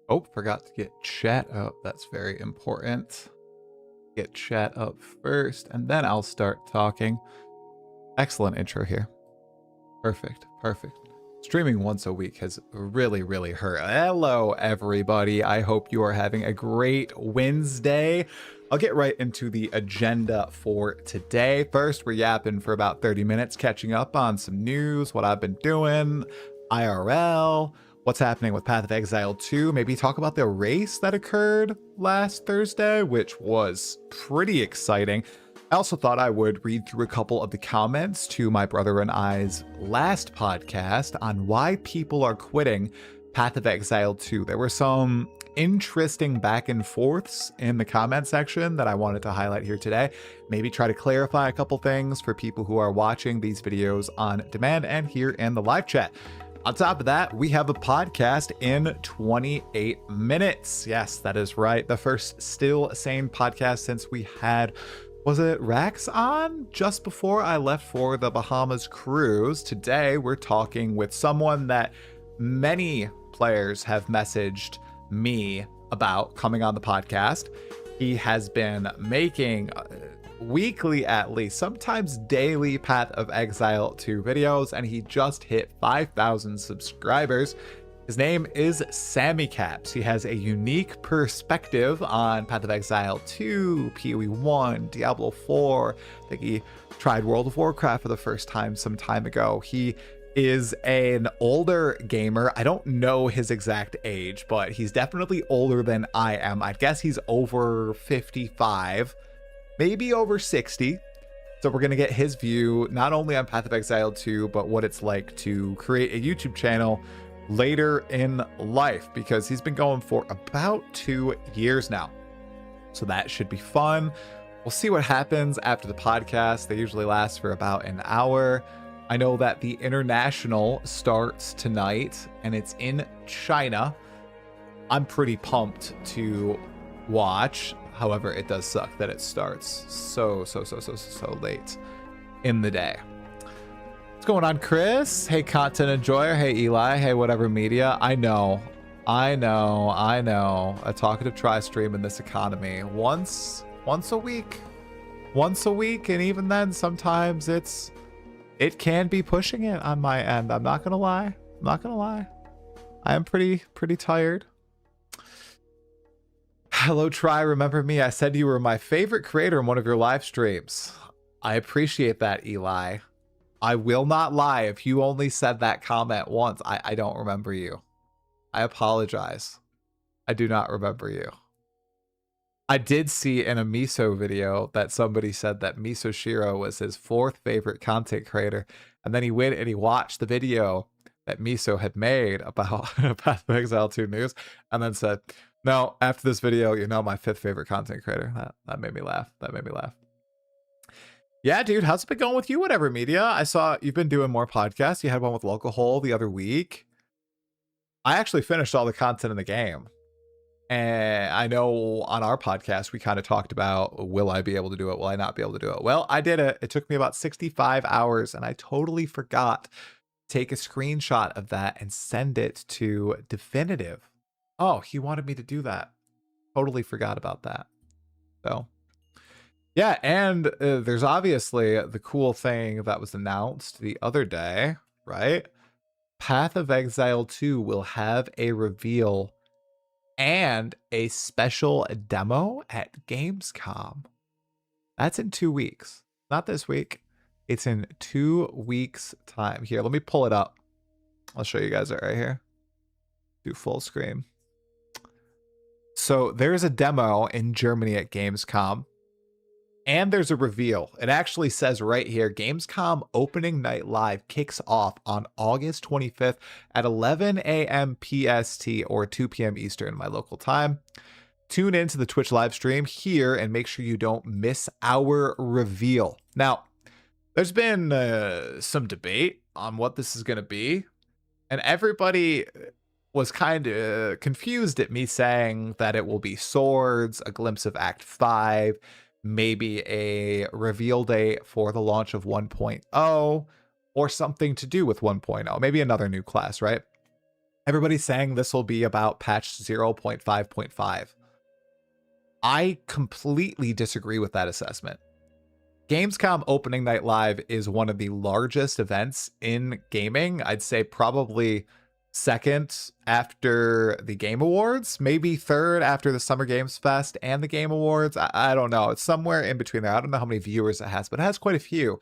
Oh, forgot to get chat up. That's very important. Get chat up first, and then I'll start talking. Excellent intro here. Perfect, perfect. Streaming once a week has really hurt. Hello, everybody. I hope you are having a great Wednesday. I'll get right into the agenda for today. First, we're yapping for about 30 minutes, catching up on some news, what I've been doing, IRL, what's happening with Path of Exile 2, maybe talk about the race that occurred last Thursday, which was pretty exciting. I also thought I would read through a couple of the comments to my brother and I's last podcast on why people are quitting Path of Exile 2. There were some interesting back and forths in the comment section that I wanted to highlight here today. Maybe try to clarify a couple things for people who are watching these videos on demand and here in the live chat. On top of that, we have a podcast in 28 minutes. Yes, that is right. The first Still Sane podcast since we had, was it Rax on just before I left for the Bahamas cruise. Today, we're talking with someone that many players have messaged me about coming on the podcast. He has been making weekly, at least, sometimes daily Path of Exile 2 videos, and he just hit 5,000 subscribers. His name is SamyCaps. He has a unique perspective on Path of Exile 2, PoE 1, Diablo 4. I think he tried World of Warcraft for the first time some time ago. He is an older gamer. I don't know his exact age, but he's definitely older than I am. I guess he's over 55, maybe over 60. So we're going to get his view, not only on Path of Exile 2, but what it's like to create a YouTube channel later in life, because he's been going for about 2 years now. So that should be fun. We'll see what happens after the podcast. They usually last for about an hour. I know that the international starts tonight and it's in China. I'm pretty pumped to watch. However, it does suck that it starts so late in the day. What's going on, Chris? Hey, content enjoyer. Hey, Eli. Hey, whatever media. I know. A talkative try stream in this economy once a week. And even then, sometimes it can be pushing it on my end. I'm not gonna lie. I am pretty tired. Hello, Try. Remember me? I said you were my favorite creator in one of your live streams. I appreciate that, Eli. I will not lie. If you only said that comment once, I don't remember you. I apologize. I do not remember you. I did see in a Miso video that somebody said that Miso Shiro was his 4th favorite content creator. And then he went and he watched the video that Miso had made about Path of Exile 2 news and then said, no, after this video, you're now my 5th favorite content creator. That made me laugh. Yeah, dude, how's it been going with you, whatever media? I saw you've been doing more podcasts. You had one with Local Hole the other week. I actually finished all the content in the game. And I know on our podcast, we kind of talked about, will I be able to do it? Will I not be able to do it? Well, I did it. It took me about 65 hours, and I totally forgot to take a screenshot of that and send it to Definitive. Oh, he wanted me to do that. Totally forgot about that. So, yeah, and there's obviously the cool thing that was announced the other day, right? Path of Exile 2 will have a reveal and a special demo at Gamescom. That's in 2 weeks. Not this week. It's in 2 weeks' time. Here, let me pull it up. I'll show you guys it right here. Do full screen. So there's a demo in Germany at Gamescom. And there's a reveal. It actually says right here, Gamescom opening night live kicks off on August 25th at 11 a.m. PST or 2 p.m. Eastern, my local time. Tune into the Twitch live stream here and make sure you don't miss our reveal. Now, there's been some debate on what this is going to be. And everybody was kind of confused at me saying that it will be swords, a glimpse of Act 5, maybe a reveal date for the launch of 1.0, or something to do with 1.0, maybe another new class, right? Everybody's saying this will be about patch 0.5.5. I completely disagree with that assessment. Gamescom opening night live is one of the largest events in gaming. I'd say probably second after the Game Awards, maybe third after the Summer Games Fest and the Game Awards. I don't know. It's somewhere in between there. I don't know how many viewers it has, but it has quite a few.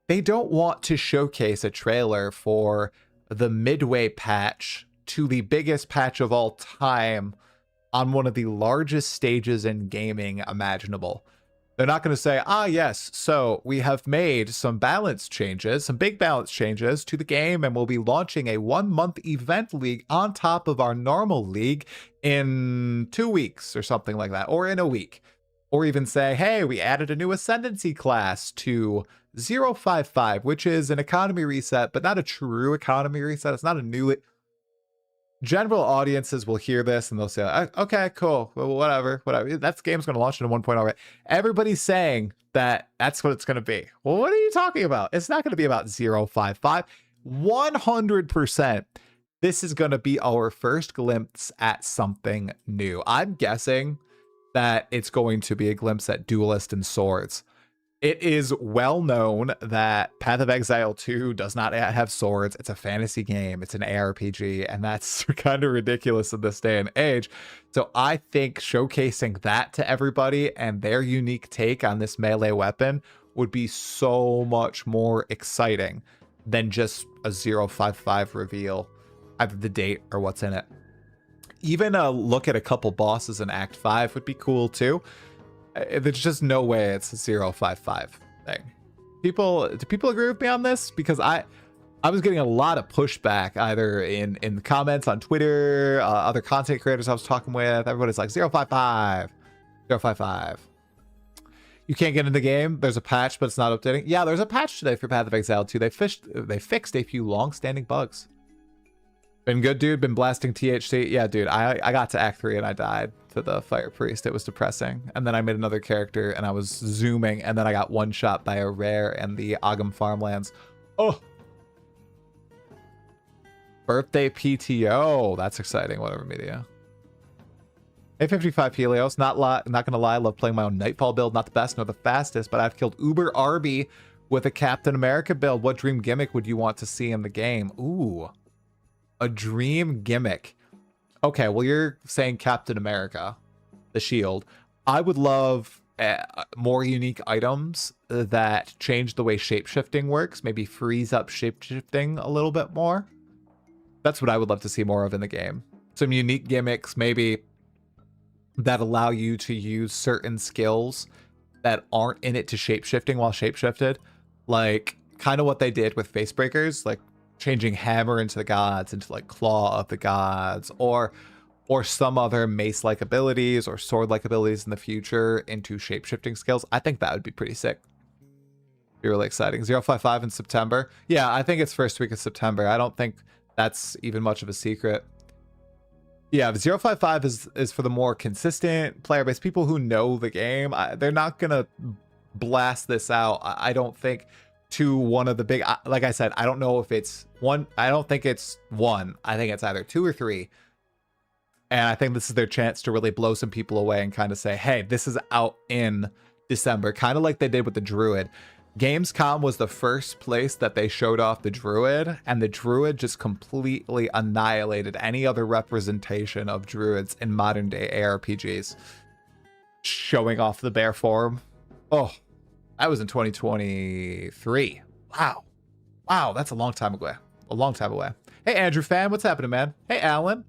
They don't want to showcase a trailer for the midway patch to the biggest patch of all time on one of the largest stages in gaming imaginable. They're not going to say, yes, so we have made some balance changes, some big balance changes to the game, and we'll be launching a 1-month event league on top of our normal league in 2 weeks or something like that, or in a week. Or even say, hey, we added a new Ascendancy class to 055, which is an economy reset, but not a true economy reset. It's not a new... General audiences will hear this and they'll say, okay, cool, well, whatever. That game's going to launch in 1.0 already. Everybody's saying that that's what it's going to be. Well, what are you talking about? It's not going to be about 055. 100%. This is going to be our first glimpse at something new. I'm guessing that it's going to be a glimpse at Duelist and Swords. It is well known that Path of Exile 2 does not have swords. It's a fantasy game. It's an ARPG, and that's kind of ridiculous in this day and age. So I think showcasing that to everybody and their unique take on this melee weapon would be so much more exciting than just a 055 reveal, either the date or what's in it. Even a look at a couple bosses in Act 5 would be cool too. There's just no way it's a 055 thing. Do people agree with me on this? Because I was getting a lot of pushback either in the comments on Twitter, other content creators I was talking with. Everybody's like 055, 055. You can't get in the game. There's a patch, but it's not updating. Yeah, there's a patch today for Path of Exile 2. They fixed a few long-standing bugs. Been good, dude. Been blasting THC. Yeah, dude. I got to Act 3 and I died to the Fire Priest. It was depressing. And then I made another character and I was zooming and then I got one shot by a rare and the Ogham Farmlands. Oh! Birthday PTO. That's exciting. Whatever media. A55 Helios. Not gonna lie. I love playing my own Nightfall build. Not the best nor the fastest, but I've killed Uber Arby with a Captain America build. What dream gimmick would you want to see in the game? Ooh. A dream gimmick. Okay, well, you're saying Captain America, the shield. I would love more unique items that change the way shapeshifting works. Maybe freeze up shapeshifting a little bit more. That's what I would love to see more of in the game. Some unique gimmicks, maybe, that allow you to use certain skills that aren't in it to shapeshifting while shapeshifted. Like, kind of what they did with Facebreakers, like, changing hammer into the gods into like claw of the gods, or some other mace-like abilities or sword-like abilities in the future into shape-shifting skills. I think that would be pretty sick. Be really exciting. 055 in September. Yeah, I think it's first week of September. I don't think that's even much of a secret. Yeah, 055 is for the more consistent player base, people who know the game. They're not gonna blast this out, I don't think, to one of the big, like I said, I don't know if it's one. I don't think it's one. I think it's either 2 or 3. And I think this is their chance to really blow some people away and kind of say, hey, this is out in December, kind of like they did with the Druid. Gamescom was the first place that they showed off the Druid, and the Druid just completely annihilated any other representation of Druids in modern day ARPGs. Showing off the bear form. Oh, that was in 2023. Wow. Wow, that's a long time away. A long time away. Hey, Andrew fan, what's happening, man? Hey, Alan.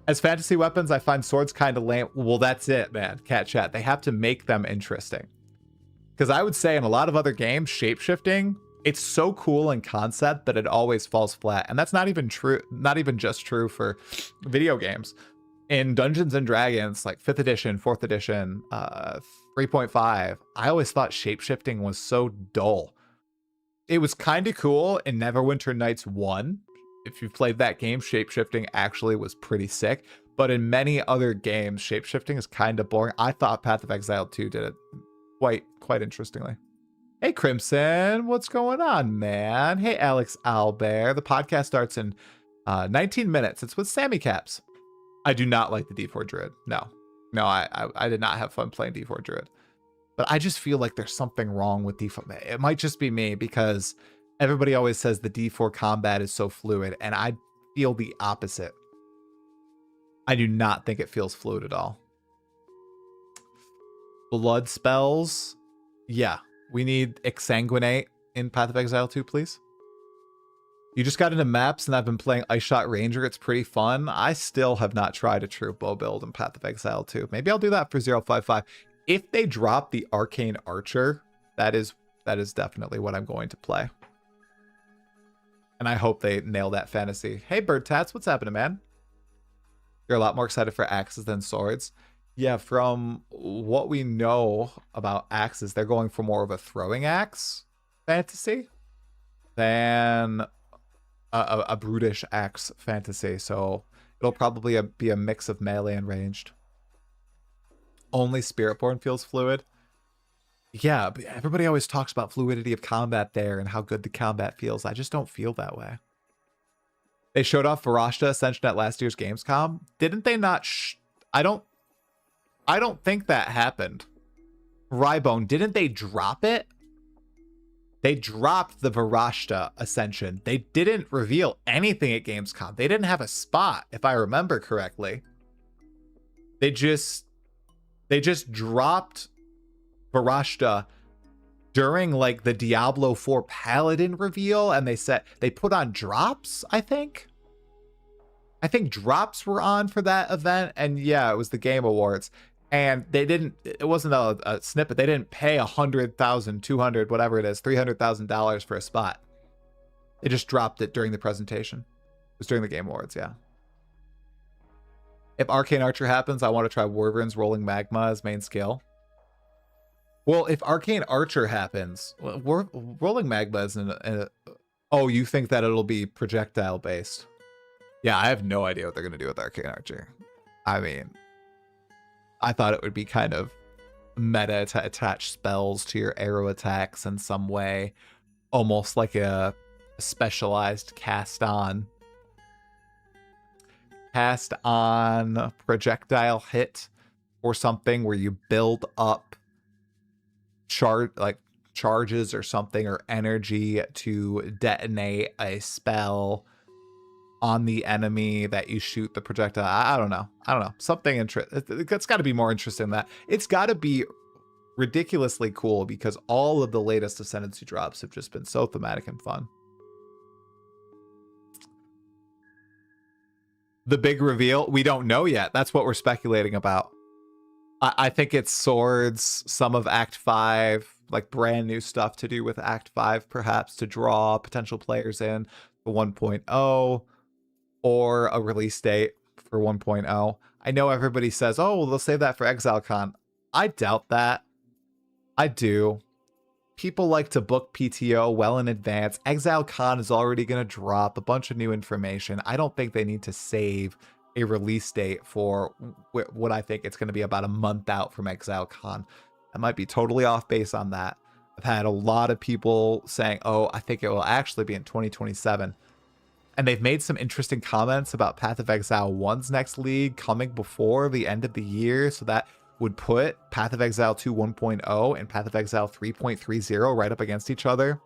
As fantasy weapons, I find swords kind of lame. Well, that's it, man. Cat chat. They have to make them interesting. Because I would say in a lot of other games, shapeshifting, it's so cool in concept that it always falls flat. And that's not even true. Not even just true for video games. In Dungeons and Dragons, like 5th edition, 4th edition, 3.5, I always thought shapeshifting was so dull. It was kind of cool in Neverwinter Nights 1. If you've played that game, shapeshifting actually was pretty sick. But in many other games, shapeshifting is kind of boring. I thought Path of Exile 2 did it quite interestingly. Hey, Crimson, what's going on, man? Hey, Alex Albert. The podcast starts in 19 minutes. It's with SamyCaps. I do not like the D4 Druid. No, I did not have fun playing D4 Druid. But I just feel like there's something wrong with D4. It might just be me because everybody always says the D4 combat is so fluid, and I feel the opposite. I do not think it feels fluid at all. Blood spells. Yeah, we need Exsanguinate in Path of Exile 2, please. You just got into maps and I've been playing Ice Shot Ranger. It's pretty fun. I still have not tried a true bow build in Path of Exile 2. Maybe I'll do that for 055. If they drop the Arcane Archer, that is definitely what I'm going to play. And I hope they nail that fantasy. Hey, Bird Tats, what's happening, man? You're a lot more excited for axes than swords. Yeah, from what we know about axes, they're going for more of a throwing axe fantasy than a brutish axe fantasy. So it'll probably be a mix of melee and ranged. Only Spiritborn feels fluid. Yeah, but everybody always talks about fluidity of combat there and how good the combat feels. I just don't feel that way. They showed off Varashta Ascension at last year's Gamescom. Didn't they not? I don't think that happened. Rybone, didn't they drop it? They dropped the Varashta Ascension. They didn't reveal anything at Gamescom. They didn't have a spot, if I remember correctly. They just dropped Varashta during like the Diablo 4 Paladin reveal, and they put on drops, I think drops were on for that event, and yeah, it was the Game Awards. And it wasn't a snippet. They didn't pay $100,000, 200, whatever it is, $300,000 for a spot. They just dropped it during the presentation. It was during the Game Awards, yeah. If Arcane Archer happens, I want to try Wyvern's Rolling Magma as main skill. Well, if Arcane Archer happens, Rolling Magma is oh, you think that it'll be projectile based? Yeah, I have no idea what they're going to do with Arcane Archer. I mean, I thought it would be kind of meta to attach spells to your arrow attacks in some way, almost like a specialized cast on projectile hit or something where you build up charges or something or energy to detonate a spell on the enemy that you shoot the projectile. I don't know. Something interesting. It's got to be more interesting than that. It's got to be ridiculously cool because all of the latest Ascendancy drops have just been so thematic and fun. The big reveal, we don't know yet. That's what we're speculating about. I think it's swords, some of Act 5, like brand new stuff to do with Act 5, perhaps to draw potential players in for 1.0 or a release date for 1.0. I know everybody says, oh, well, they'll save that for ExileCon. I doubt that. I do. People like to book PTO well in advance. ExileCon is already going to drop a bunch of new information. I don't think they need to save a release date for what I think it's going to be about a month out from ExileCon. I might be totally off base on that. I've had a lot of people saying, oh, I think it will actually be in 2027. And they've made some interesting comments about Path of Exile 1's next league coming before the end of the year. So that would put Path of Exile 2 1.0 and Path of Exile 3.30 right up against each other.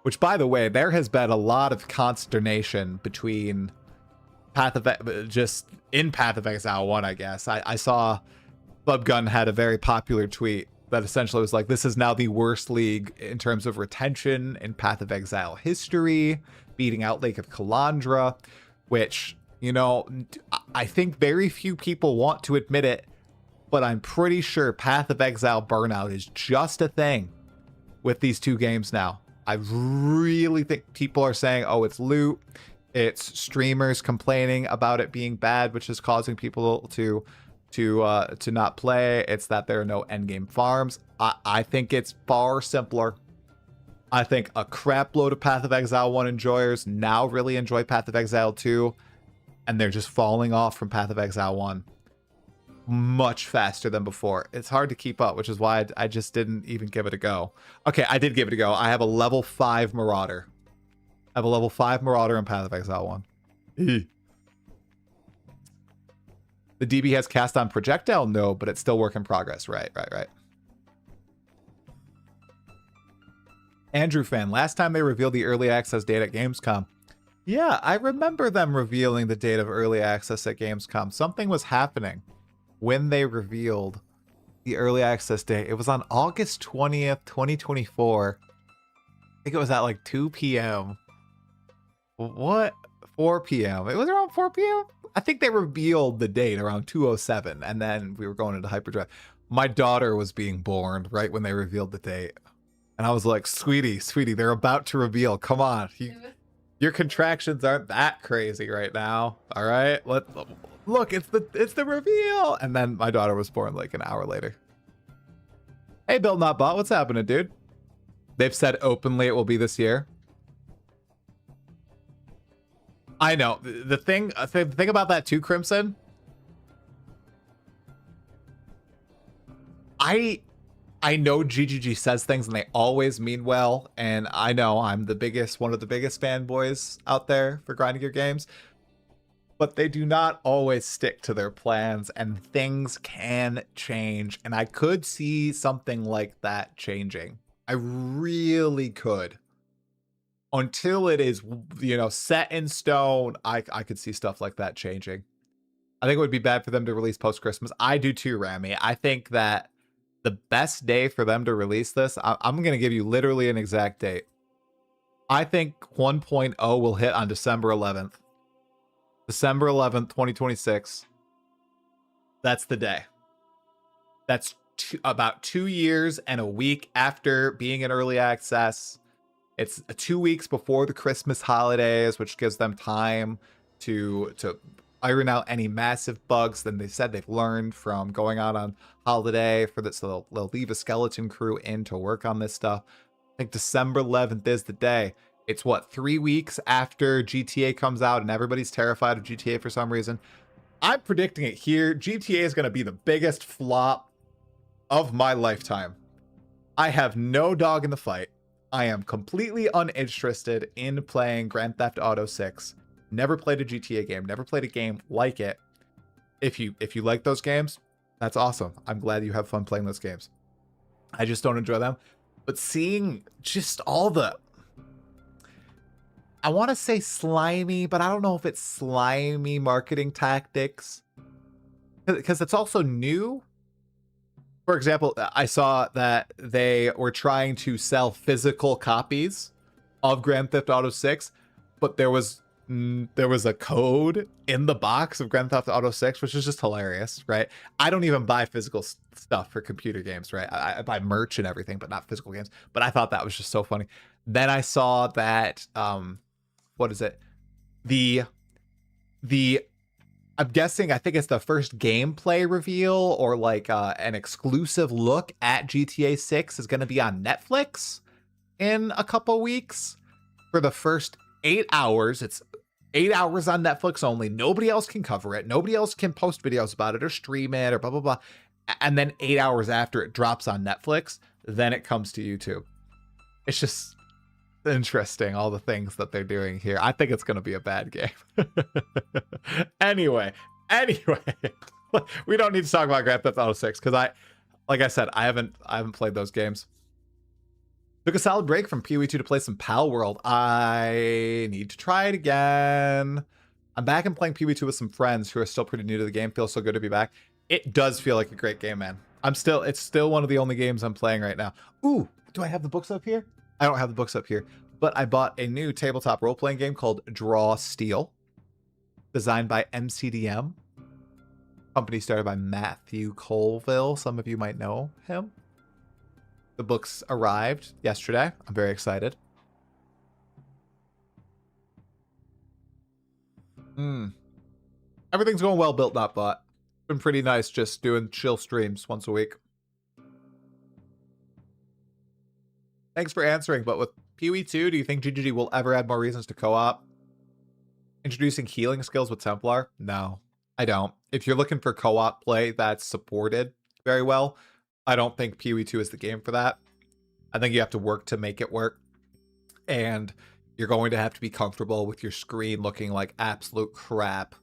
Which, by the way, there has been a lot of consternation between Path of Exile 1, I guess. I saw Bubgun had a very popular tweet that essentially was like, this is now the worst league in terms of retention in Path of Exile history, beating out Lake of Kalandra, which, you know, I think very few people want to admit it, but I'm pretty sure Path of Exile burnout is just a thing with these two games now. I really think people are saying, oh, it's loot. It's streamers complaining about it being bad, which is causing people to not play. It's that there are no endgame farms. I think it's far simpler. I think a crap load of Path of Exile 1 enjoyers now really enjoy Path of Exile 2, and they're just falling off from Path of Exile 1. much faster than before. It's hard to keep up, which is why I just didn't even give it a go. Okay, I did give it a go. I have a level 5 Marauder. I have a level 5 Marauder in Path of Exile 1. The DB has cast on projectile? No, but it's still work in progress. Right. Andrew fan, last time they revealed the early access date at Gamescom. Yeah, I remember them revealing the date of early access at Gamescom. Something was happening when they revealed the early access date. It was on August 20th, 2024. I think it was at like 2 p.m. What? 4 p.m. It was around 4 p.m. I think they revealed the date around 2:07, and then we were going into hyperdrive. My daughter was being born right when they revealed the date. And I was like, sweetie, they're about to reveal. Come on. Your contractions aren't that crazy right now. All right? Look, it's the reveal. And then my daughter was born like an hour later. Hey, Bill Not Bot, what's happening, dude? They've said openly it will be this year. I know. The thing about that too, Crimson. I know GGG says things and they always mean well, and I know I'm one of the biggest fanboys out there for grinding your games, but they do not always stick to their plans, and things can change, and I could see something like that changing. I really could. Until it is, set in stone, I could see stuff like that changing. I think it would be bad for them to release post-Christmas. I do too, Rami. I think that the best day for them to release this, I'm going to give you literally an exact date. I think 1.0 will hit on December 11th. December 11th, 2026. That's the day. That's about 2 years and a week after being in early access. It's 2 weeks before the Christmas holidays, which gives them time to iron out any massive bugs than they said they've learned from going out on holiday for this. So they'll leave a skeleton crew in to work on this stuff. I think December 11th is the day. It's what, 3 weeks after GTA comes out and everybody's terrified of GTA for some reason. I'm predicting it here. GTA is going to be the biggest flop of my lifetime. I have no dog in the fight. I am completely uninterested in playing Grand Theft Auto 6. Never played a GTA game, never played a game like it. If you like those games, that's awesome. I'm glad you have fun playing those games. I just don't enjoy them. But seeing just all the, I want to say slimy, but I don't know if it's slimy marketing tactics, because it's also new. For example, I saw that they were trying to sell physical copies of Grand Theft Auto 6, but there was a code in the box of Grand Theft Auto 6, which is just hilarious, right? I don't even buy physical stuff for computer games, right? I buy merch and everything, but not physical games. But I thought that was just so funny. Then I saw that, what is it? I'm guessing, I think it's the first gameplay reveal or like an exclusive look at GTA 6 is going to be on Netflix in a couple weeks for the first 8 hours. It's 8 hours on Netflix only. Nobody else can cover it. Nobody else can post videos about it or stream it or blah, blah, blah. And then 8 hours after it drops on Netflix, then it comes to YouTube. It's just interesting, all the things that they're doing here. I think it's going to be a bad game. Anyway, we don't need to talk about Grand Theft Auto 6 because like I said, I haven't played those games. Took a solid break from PoE2 to play some Pal World. I need to try it again. I'm back and playing PoE2 with some friends who are still pretty new to the game. Feels so good to be back. It does feel like a great game, man. It's still one of the only games I'm playing right now. Ooh, do I have the books up here? I don't have the books up here, but I bought a new tabletop role-playing game called Draw Steel, designed by MCDM. Company started by Matthew Colville. Some of you might know him. The books arrived yesterday. I'm very excited. Everything's going well, Built Not Bought. Been pretty nice just doing chill streams once a week. Thanks for answering, but with PoE2, do you think GGG will ever add more reasons to co-op? Introducing healing skills with Templar? No. I don't. If you're looking for co-op play that's supported very well, I don't think PoE2 is the game for that. I think you have to work to make it work. And you're going to have to be comfortable with your screen looking like absolute crap.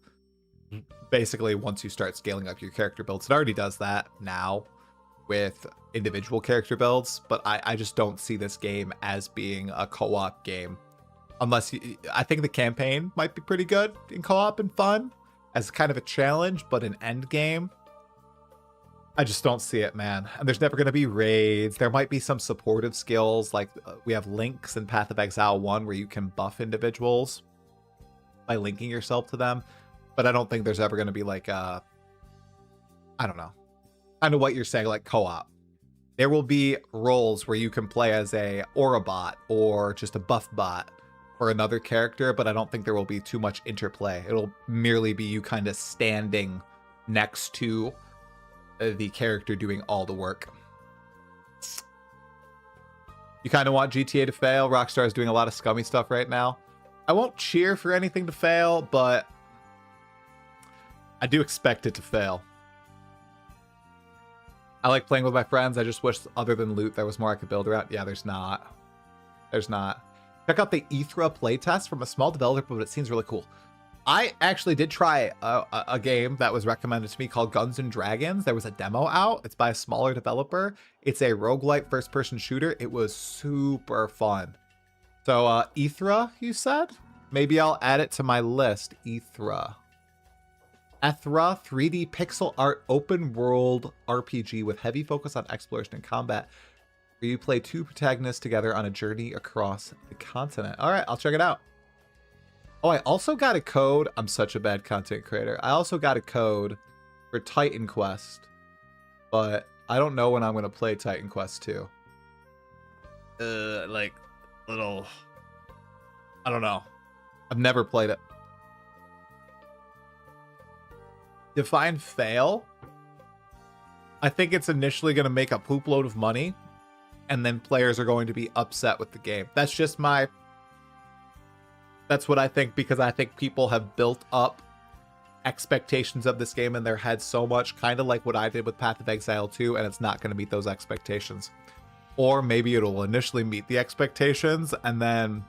Basically, once you start scaling up your character builds, it already does that now with individual character builds, but I just don't see this game as being a co-op game. Unless I think the campaign might be pretty good in co-op and fun as kind of a challenge, but an end game, I just don't see it, man. And there's never going to be raids. There might be some supportive skills, like we have links in Path of Exile 1 where you can buff individuals by linking yourself to them. But I don't think there's ever going to be like a, I don't know, kind of what you're saying, like co-op. There will be roles where you can play as a aura bot or just a buff bot for another character, but I don't think there will be too much interplay. It'll merely be you kind of standing next to the character doing all the work. You kind of want GTA to fail. Rockstar is doing a lot of scummy stuff right now. I won't cheer for anything to fail, but I do expect it to fail. I like playing with my friends. I just wish other than loot there was more I could build around. Yeah, there's not. There's not. Check out the Ethra playtest from a small developer, but it seems really cool. I actually did try a game that was recommended to me called Guns and Dragons. There was a demo out. It's by a smaller developer. It's a roguelike first-person shooter. It was super fun. So Ethra, you said? Maybe I'll add it to my list. Ethra. Ethra 3D pixel art open world RPG with heavy focus on exploration and combat, where you play two protagonists together on a journey across the continent. All right, I'll check it out. Oh, I also got a code. I'm such a bad content creator. I also got a code for Titan Quest, but I don't know when I'm going to play Titan Quest 2. Like, little... I don't know. I've never played it. Define fail. I think it's initially going to make a poop load of money, and then players are going to be upset with the game. That's just my... That's what I think, because I think people have built up expectations of this game in their head so much, kind of like what I did with Path of Exile 2, and it's not going to meet those expectations. Or maybe it'll initially meet the expectations, and then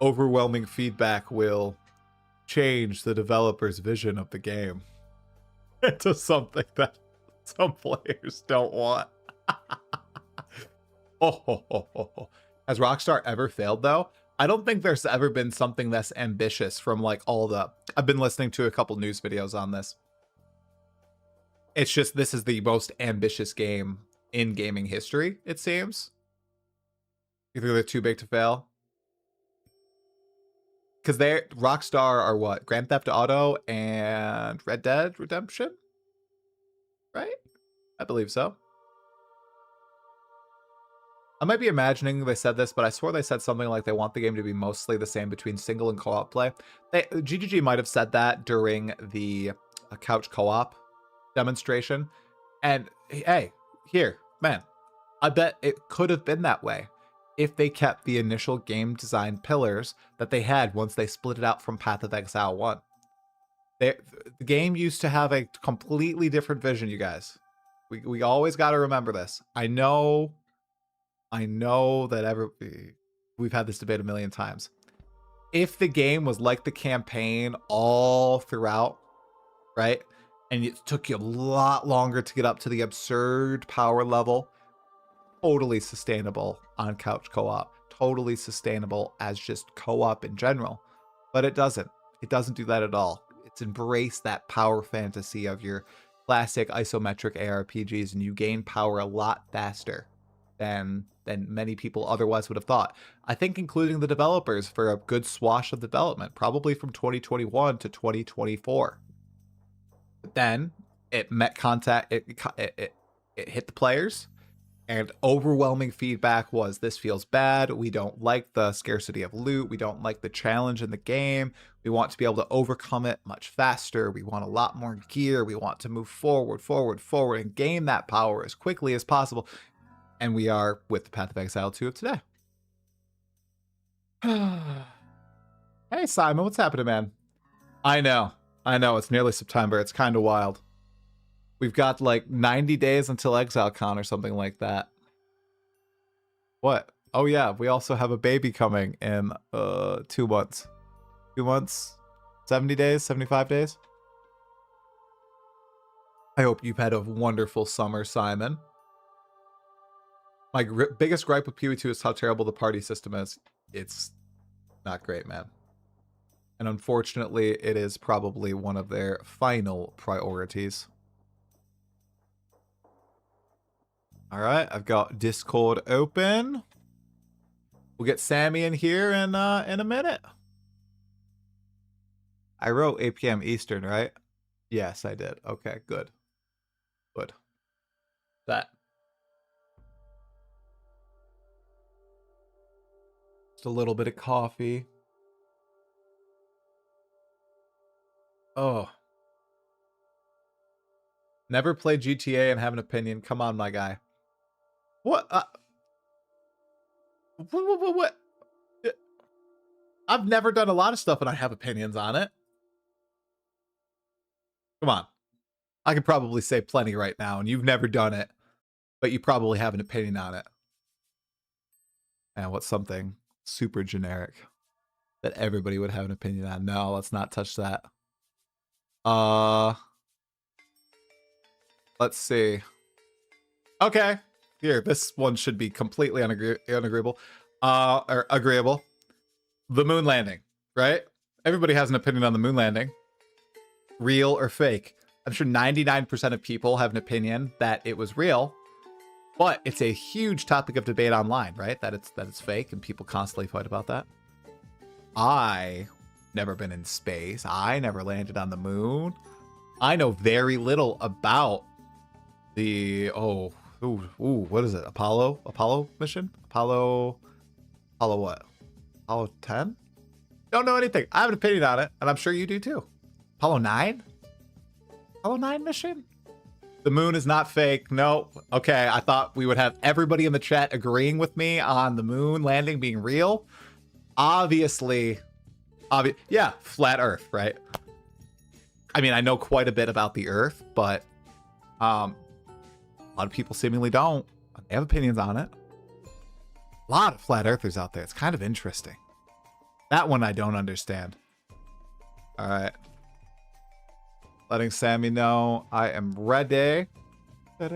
overwhelming feedback will change the developer's vision of the game into something that some players don't want. Has Rockstar ever failed, though? I don't think there's ever been something that's ambitious from like all the... I've been listening to a couple news videos on this. It's just this is the most ambitious game in gaming history, it seems. You think they're too big to fail? Because they're... Rockstar are what? Grand Theft Auto and Red Dead Redemption? Right? I believe so. I might be imagining they said this, but I swore they said something like they want the game to be mostly the same between single and co-op play. GGG might have said that during the couch co-op demonstration. And hey, here, man, I bet it could have been that way if they kept the initial game design pillars that they had once they split it out from Path of Exile 1. The game used to have a completely different vision, you guys. We always got to remember this. I know that we've had this debate a million times. If the game was like the campaign all throughout, right? And it took you a lot longer to get up to the absurd power level, totally sustainable on couch co-op, totally sustainable as just co-op in general. But it doesn't. It doesn't do that at all. It's embraced that power fantasy of your classic isometric ARPGs, and you gain power a lot faster than many people otherwise would have thought. I think including the developers for a good swash of development, probably from 2021 to 2024. But then it met contact, it hit the players, and overwhelming feedback was, this feels bad, we don't like the scarcity of loot, we don't like the challenge in the game, we want to be able to overcome it much faster, we want a lot more gear, we want to move forward, and gain that power as quickly as possible. And we are with the Path of Exile 2 of today. Hey, Simon, what's happening, man? I know. I know, it's nearly September. It's kind of wild. We've got like 90 days until ExileCon or something like that. What? Oh yeah, we also have a baby coming in 2 months. 2 months? 70 days? 75 days? I hope you've had a wonderful summer, Simon. My biggest gripe with PoE2 is how terrible the party system is. It's not great, man. And unfortunately, it is probably one of their final priorities. All right, I've got Discord open. We'll get Sammy in here in a minute. I wrote 8 p.m. Eastern, right? Yes, I did. Okay, good. Good. That. Just a little bit of coffee. Oh. Never played GTA and have an opinion. Come on, my guy. What? What? I've never done a lot of stuff and I have opinions on it. Come on. I could probably say plenty right now, and you've never done it, but you probably have an opinion on it. And what's something super generic that everybody would have an opinion on? No, let's not touch that. Let's see. Okay. Here, this one should be completely unagreeable. Or agreeable. The moon landing, right? Everybody has an opinion on the moon landing. Real or fake? I'm sure 99% of people have an opinion that it was real, but it's a huge topic of debate online, right? That it's fake, and people constantly fight about that. I never been in space. I never landed on the moon. I know very little about the what is it? Apollo mission? Apollo what? Apollo 10? Don't know anything. I have an opinion on it, and I'm sure you do too. Apollo 9? Apollo 9 mission? The moon is not fake. No. Okay, I thought we would have everybody in the chat agreeing with me on the moon landing being real. Obviously, yeah, flat Earth, right? I mean, I know quite a bit about the Earth, but a lot of people seemingly don't. They have opinions on it. A lot of flat earthers out there. It's kind of interesting. That one I don't understand. All right. Letting Sammy know I am ready. I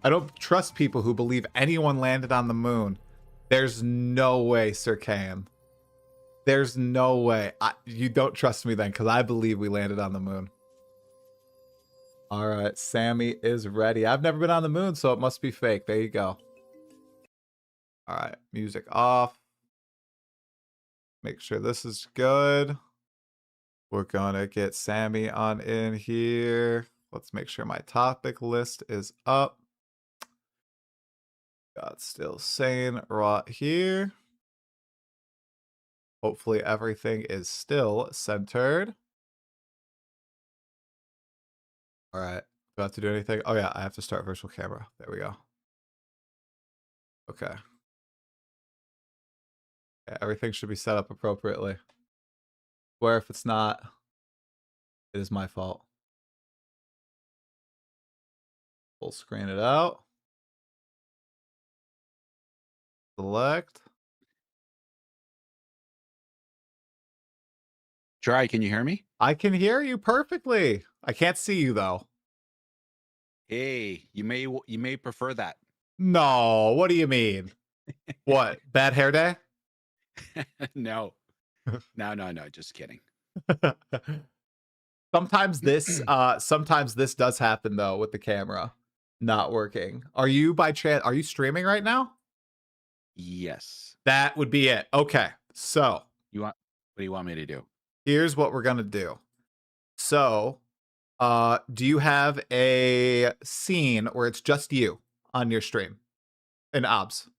don't trust people who believe anyone landed on the moon. There's no way, Sir Kane. There's no way. You don't trust me then, because I believe we landed on the moon. All right, Sammy is ready. I've never been on the moon, so it must be fake. There you go. All right, music off. Make sure this is good. We're gonna get Sammy on in here. Let's make sure my topic list is up. Got still sane right here. Hopefully everything is still centered. All right, do I have to do anything? Oh yeah, I have to start virtual camera. There we go. Okay. Yeah, everything should be set up appropriately. Where if it's not, it is my fault. Full screen it out. Select. Try, can you hear me? I can hear you perfectly. I can't see you though. Hey, you may prefer that. No, what do you mean? What? Bad hair day? No. No, just kidding. Sometimes this does happen though with the camera not working. Are you by chance streaming right now? Yes. That would be it. Okay. So, What do you want me to do? here's what we're going to do. So, do you have a scene where it's just you on your stream in OBS?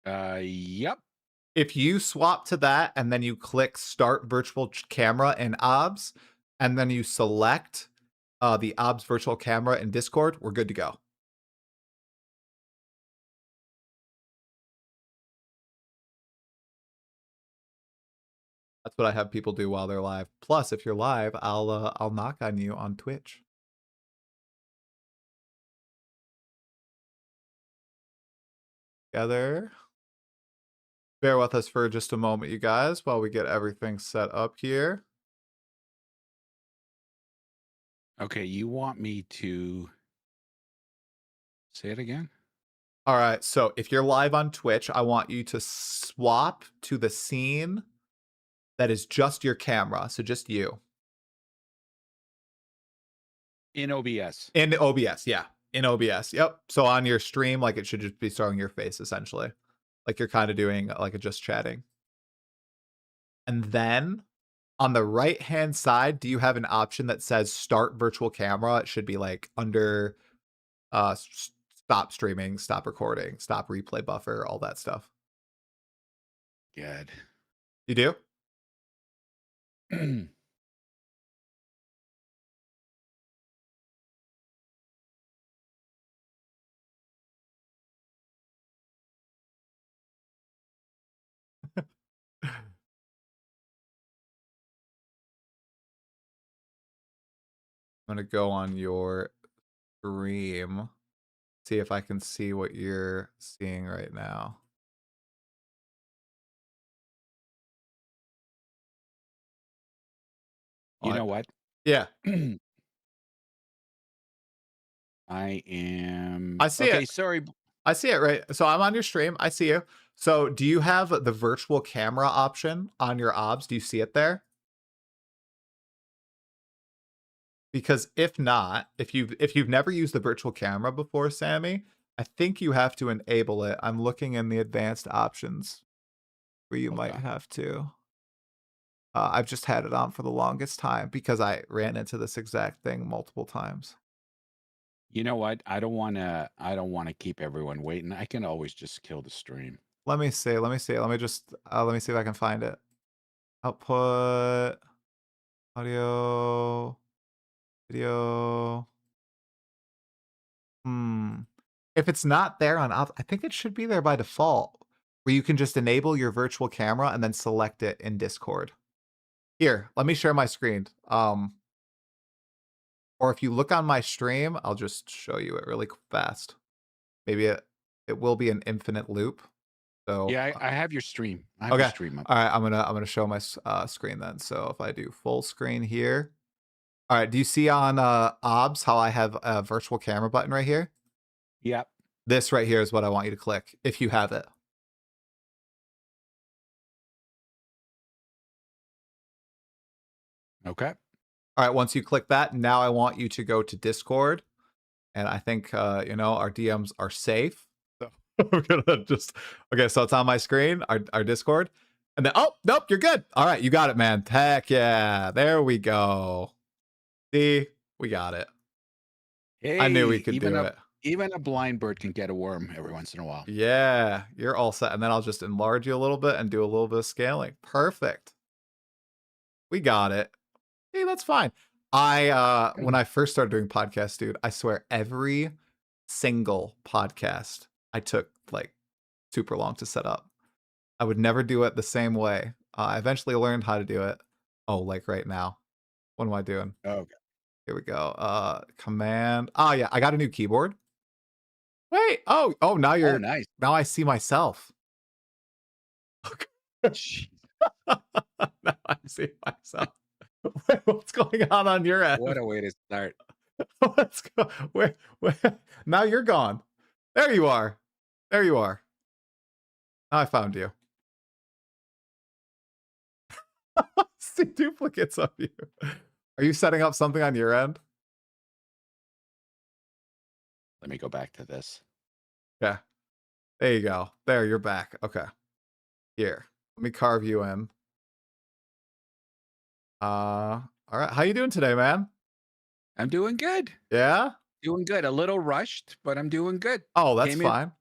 Yep. If you swap to that and then you click start virtual camera in OBS and then you select the OBS virtual camera in Discord, we're good to go. That's what I have people do while they're live. Plus, if you're live, I'll knock on you on Twitch. Together. Bear with us for just a moment, you guys, while we get everything set up here. Okay, you want me to say it again? All right, so if you're live on Twitch, I want you to swap to the scene that is just your camera, so just you. In OBS. In OBS, yeah. In OBS, yep. So on your stream, like, it should just be showing your face, essentially. Like you're kind of doing, like, a just chatting. And then, on the right-hand side, do you have an option that says Start Virtual Camera? It should be, like, under, stop streaming, stop recording, stop replay buffer, all that stuff. Good. You do? I'm gonna go on your stream, see if I can see what you're seeing right now. You know what? Yeah, I am I see okay. it. Sorry. I see it, right? So I'm on your stream. I see you. So do you have the virtual camera option on your obs? Do you see it there? Because if not, if you've never used the virtual camera before, Sammy, I think you have to enable it. I'm looking in the advanced options where you might Okay. have to. I've just had it on for the longest time because I ran into this exact thing multiple times. You know what? I don't want to keep everyone waiting. I can always just kill the stream. Let me see. Let me see. Let me just let me see if I can find it. Output, audio, video. If it's not there on I think it should be there by default, where you can just enable your virtual camera and then select it in Discord. Here, let me share my screen. Or if you look on my stream, I'll just show you it really fast. Maybe it will be an infinite loop. So Yeah, I have your stream. I have your okay. stream up. All right, I'm gonna show my screen then. So if I do full screen here, all right. Do you see on OBS how I have a virtual camera button right here? Yep. This right here is what I want you to click if you have it. Okay. All right, once you click that, now I want you to go to Discord. And I think, our DMs are safe. So I'm gonna just, okay, so it's on my screen, our Discord. And then, oh, nope, you're good. All right, you got it, man. Heck yeah. There we go. See, we got it. I knew we Hey, could do it. even a blind bird can get a worm every once in a while. Yeah, you're all set. And then I'll just enlarge you a little bit and do a little bit of scaling. Perfect. We got it. Hey, that's fine. When I first started doing podcasts, dude, I swear every single podcast I took like super long to set up. I would never do it the same way. I eventually learned how to do it. Oh, like right now. What am I doing? Okay. Here we go. Command. Oh yeah, I got a new keyboard. Wait. Oh, now Oh, you're nice. now I see myself. Jeez, Now I see myself. Wait, what's going on your end? what a way to start. Let's go. Where? Now you're gone. There you are. There you are. Now I found you. See duplicates of you. Are you setting up something on your end? Let me go back to this. Yeah. There you go. There, you're back. Okay. Here. Let me carve you in. All right. How you doing today, man? I'm doing good. Yeah? Doing good. A little rushed, but I'm doing good. Oh, that's Came in fine.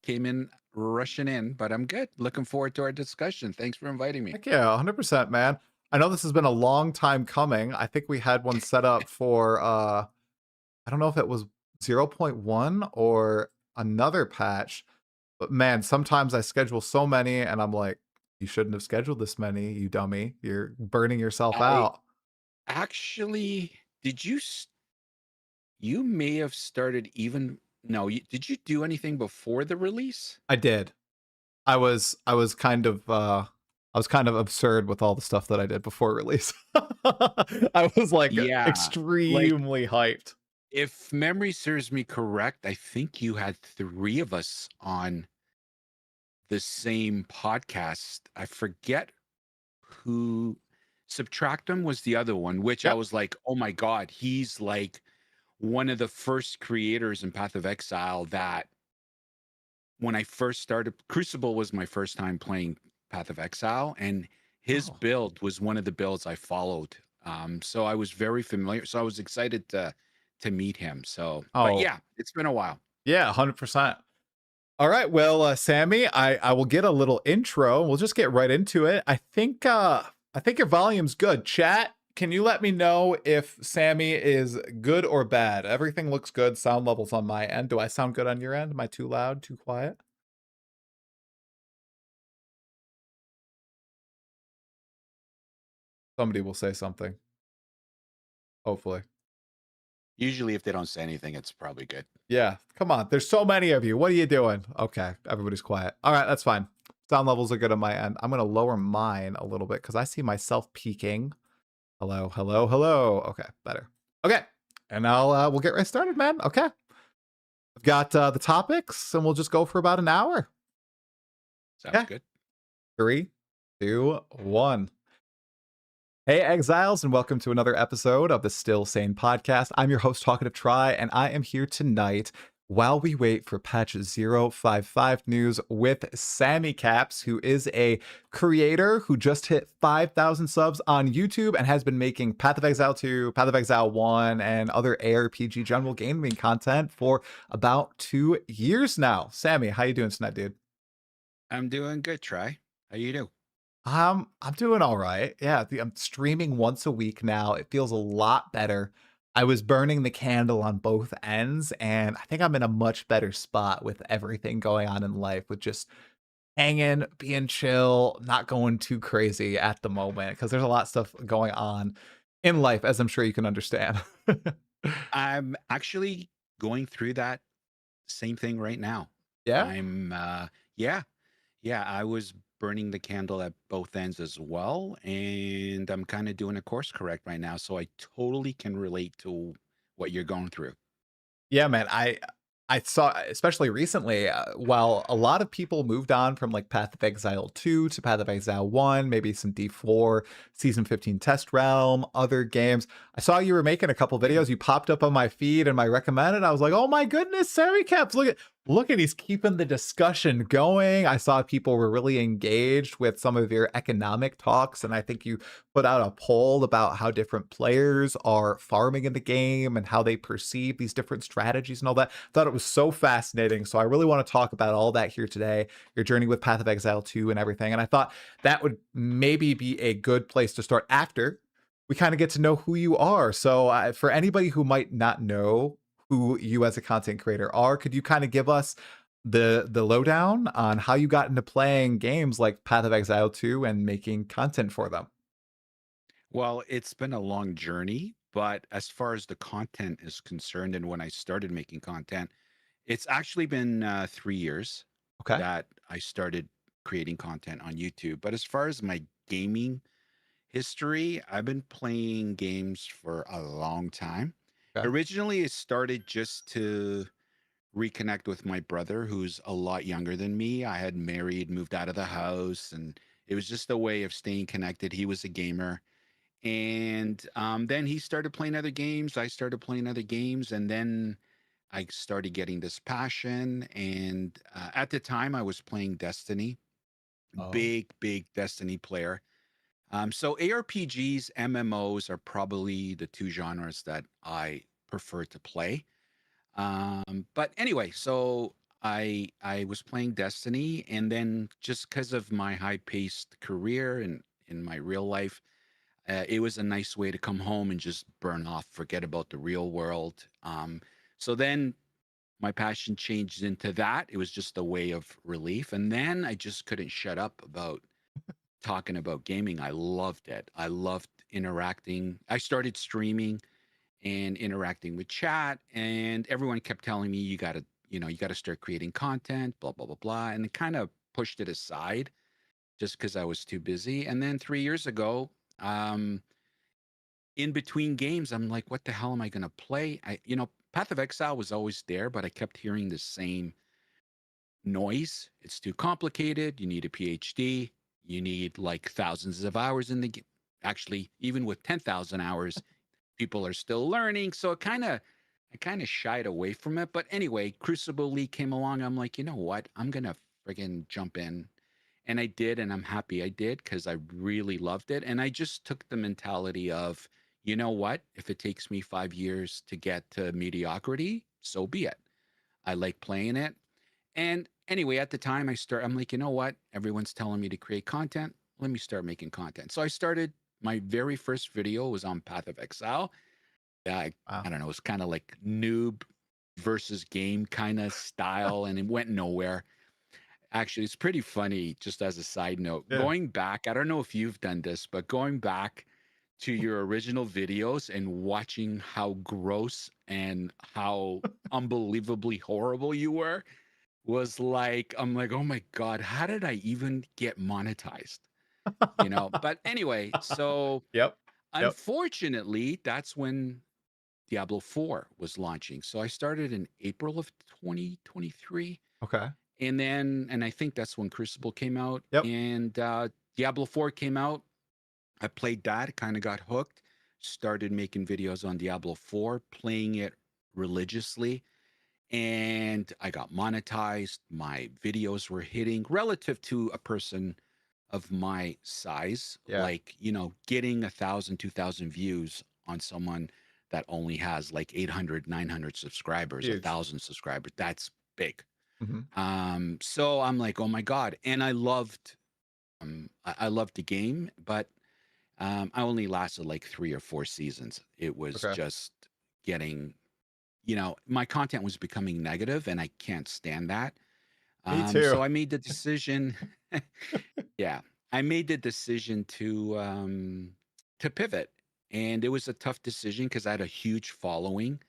came in rushing in, but I'm good. Looking forward to our discussion. Thanks for inviting me. Heck yeah, 100%, man. I know this has been a long time coming. I think we had one set up for I don't know if it was 0.1 or another patch, but man, sometimes I schedule so many and I'm like, You shouldn't have scheduled this many, you dummy. You're burning yourself I out. actually did you you may have started even no, did you do anything before the release? I did. I was kind of I was kind of absurd with all the stuff that I did before release. I was like Yeah. Like, extremely hyped. if memory serves me correct, I think you had 3 of us on the same podcast. I forget who Subtractum was the other one, which I Yep. was like, "Oh my god, he's like one of the first creators in Path of Exile that when I first started Crucible was my first time playing Path of Exile, and his Oh. build was one of the builds I followed. So I was very familiar. So I was excited to meet him. So, but Oh, yeah, it's been a while. yeah, 100%. All right, well, Sammy, I will get a little intro. We'll just get right into it. I think your volume's good. Chat, can you let me know if Sammy is good or bad? Everything looks good. Sound levels on my end. Do I sound good on your end? Am I too loud, too quiet? Somebody will say something, hopefully. Usually, if they don't say anything, it's probably good. Yeah, come on. There's so many of you. What are you doing? Okay, everybody's quiet. All right, that's fine. Sound levels are good on my end. I'm going to lower mine a little bit because I see myself peaking. Hello, hello, hello. Okay, better. Okay, and now we'll get right started, man. Okay, I've got the topics, and we'll just go for about an hour. Sounds Okay, good. 3, 2, 1. Hey, exiles, and welcome to another episode of the Still Sane podcast. I'm your host, Talkative Try, and I am here tonight while we wait for patch 055 news with SamyCaps, who is a creator who just hit 5,000 subs on YouTube and has been making Path of Exile 2, Path of Exile 1, and other ARPG general gaming content for about 2 years now. Sammy, how you doing tonight, dude? I'm doing good. Try. How you do? I'm doing all right. Yeah, I'm streaming once a week now. It feels a lot better. I was burning the candle on both ends, and I think I'm in a much better spot with everything going on in life, with just hanging, being chill, not going too crazy at the moment, because there's a lot of stuff going on in life, as I'm sure you can understand. I'm actually going through that same thing right now. Yeah? I'm yeah, yeah, I was burning the candle at both ends as well, and I'm kind of doing a course correct right now, so I totally can relate to what you're going through. Yeah, man. I saw, especially recently, while a lot of people moved on from like Path of Exile 2 to Path of Exile 1, maybe some D4, Season 15 Test Realm, other games. I saw you were making a couple videos. You popped up on my feed and my recommended. I was like, oh my goodness, SamyCaps, look at he's keeping the discussion going. I saw people were really engaged with some of your economic talks, and I think you put out a poll about how different players are farming in the game and how they perceive these different strategies and all that. Thought it was so fascinating. So I really want to talk about all that here today, your journey with Path of Exile 2 and everything. And I thought that would maybe be a good place to start after we kind of get to know who you are. So for anybody who might not know who you as a content creator are, could you kind of give us the lowdown on how you got into playing games like Path of Exile 2 and making content for them? Well, it's been a long journey, but as far as the content is concerned, and when I started making content, it's actually been 3 years Okay. that I started creating content on YouTube. But as far as my gaming history, I've been playing games for a long time. Okay. Originally, it started just to reconnect with my brother, who's a lot younger than me. I had married, moved out of the house, and it was just a way of staying connected. He was a gamer. And then he started playing other games. I started playing other games. And then I started getting this passion. And at the time, I was playing Destiny, Oh. big Destiny player. So ARPGs, MMOs are probably the two genres that I prefer to play. But anyway, so I was playing Destiny, and then just because of my high-paced career and in my real life, it was a nice way to come home and just burn off, forget about the real world. So then my passion changed into that. It was just a way of relief, and then I just couldn't shut up about talking about gaming, I loved it. I loved interacting. I started streaming and interacting with chat, and everyone kept telling me, you got to, you got to start creating content, blah, blah, blah, blah. And it kind of pushed it aside just because I was too busy. And then 3 years ago, um, in between games, I'm like, what the hell am I going to play? Path of Exile was always there, but I kept hearing the same noise. It's too complicated. You need a PhD. You need like thousands of hours in the game. Actually, even with 10,000 hours, people are still learning. So I kind of shied away from it. But anyway, Crucible League came along. I'm like, you know what? I'm going to friggin' jump in. And I did. And I'm happy I did because I really loved it. And I just took the mentality of, you know what? If it takes me 5 years to get to mediocrity, so be it. I like playing it. And anyway, at the time I'm like, you know what? Everyone's telling me to create content. Let me start making content. So I started my very first video was on Path of Exile. I Wow. don't know, it's kind of like noob versus game kind of style, and it went nowhere. Actually, it's pretty funny, just as a side note. Yeah. Going back, I don't know if you've done this, but going back to your original videos and watching how gross and how unbelievably horrible you were was like, I'm like, oh my God, how did I even get monetized? But anyway, so Yep. Yep. unfortunately, that's when Diablo 4 was launching. So I started in April of 2023. Okay. And I think that's when Crucible came out. Yep. And Diablo 4 came out. I played that, kind of got hooked, started making videos on Diablo 4, playing it religiously. And I got monetized. My videos were hitting relative to a person of my size, Yeah. like, getting 1,000, 2,000 views on someone that only has like 800, 900 subscribers, a Huge. thousand subscribers. That's big. Hmm. So I'm like, oh my God. And I loved the game, but I only lasted like 3 or 4 seasons. It was Okay. just getting, my content was becoming negative, and I can't stand that. Me too. So I made the decision. Yeah, I made the decision to pivot, and it was a tough decision because I had a huge following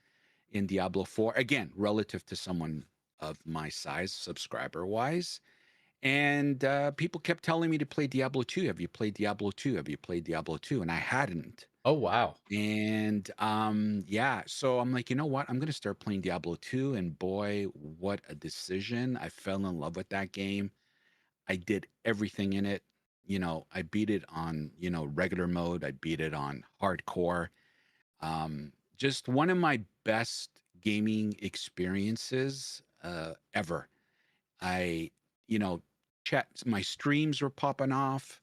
in Diablo 4. Again, relative to someone of my size, subscriber wise, and people kept telling me to play Diablo 2. Have you played Diablo 2? Have you played Diablo 2? And I hadn't. Oh wow. And yeah, so I'm like, you know what? I'm gonna start playing Diablo 2, and boy, what a decision! I fell in love with that game. I did everything in it. I beat it on, regular mode. I beat it on hardcore. Just one of my best gaming experiences ever. I, you know, chat, my streams were popping off.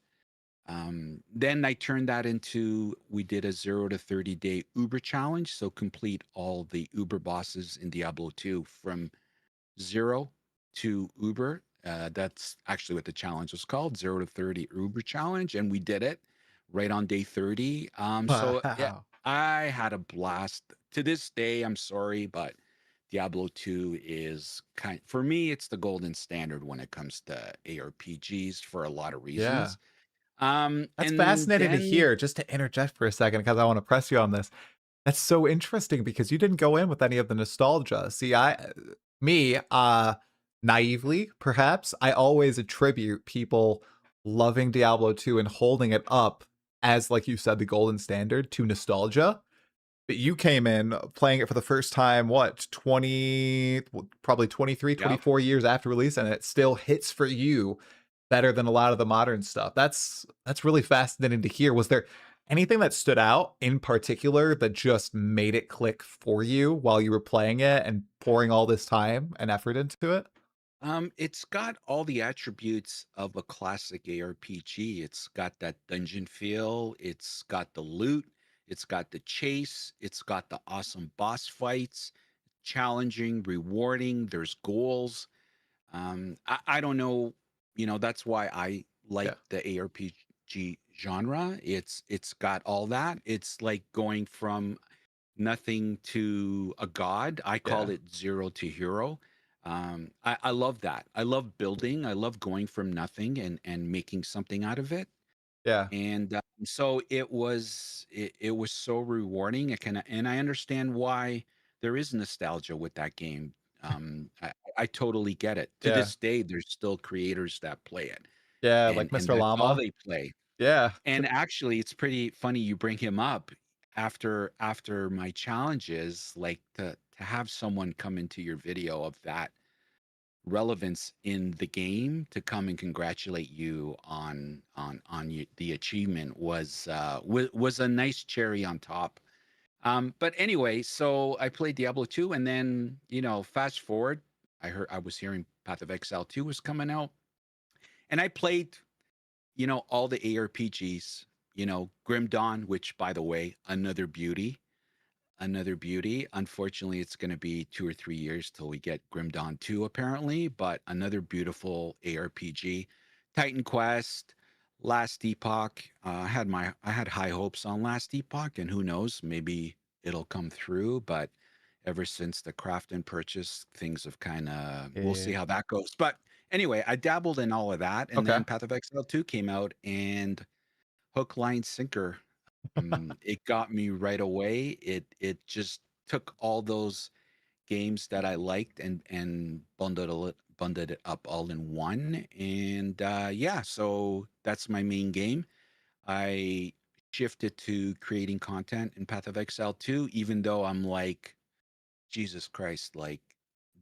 Then I turned that into, we did a 0 to 30 day Uber challenge. So complete all the Uber bosses in Diablo 2 from zero to Uber. That's actually what the challenge was called, 0 to 30 Uber challenge. And we did it right on day 30. So yeah, Wow. I had a blast. To this day, I'm sorry, but Diablo 2 is for me, it's the golden standard when it comes to ARPGs for a lot of Yeah. reasons. That's And fascinating to then, hear. Just to interject for a second, because I want to press you on this. That's so interesting because you didn't go in with any of the nostalgia. See, naively, perhaps, I always attribute people loving Diablo 2 and holding it up as, like you said, the golden standard to nostalgia. But you came in playing it for the first time, what, 20, probably 23, yep. 24 years after release, and it still hits for you better than a lot of the modern stuff. That's really fascinating to hear. Was there anything that stood out in particular that just made it click for you while you were playing it and pouring all this time and effort into it? It's got all the attributes of a classic ARPG. It's got that dungeon feel, it's got the loot, it's got the chase, it's got the awesome boss fights, challenging, rewarding, there's goals. I don't know, that's why I like Yeah, the ARPG genre. It's got all that. It's like going from nothing to a god. I call yeah. it zero to hero. I love that. I love building. I love going from nothing and making something out of it. Yeah. And so it was so rewarding. And I understand why there is nostalgia with that game. I totally get it. To Yeah. this day, there's still creators that play it, Yeah, like and Mr. that's all Llama. they play. Yeah. And actually, it's pretty funny you bring him up after my challenges, like to have someone come into your video of that relevance in the game to come and congratulate you on the achievement was a nice cherry on top. But anyway, so I played Diablo 2, and then fast forward, I was hearing Path of Exile 2 was coming out, and I played all the ARPGs, Grim Dawn, which by the way, another beauty. Another beauty. Unfortunately, it's going to be 2 or 3 years till we get Grim Dawn 2, apparently, but another beautiful ARPG. Titan Quest, Last Epoch. I had high hopes on Last Epoch, and who knows, maybe it'll come through. But ever since the craft and purchase, things have kind of we'll see Yeah. how that goes. But anyway, I dabbled in all of that, and Okay. then Path of Exile 2 came out, and hook, line, sinker. It got me right away. It just took all those games that I liked and bundled it up all in one. And yeah, so that's my main game. I shifted to creating content in Path of Exile 2, even though I'm like, Jesus Christ, like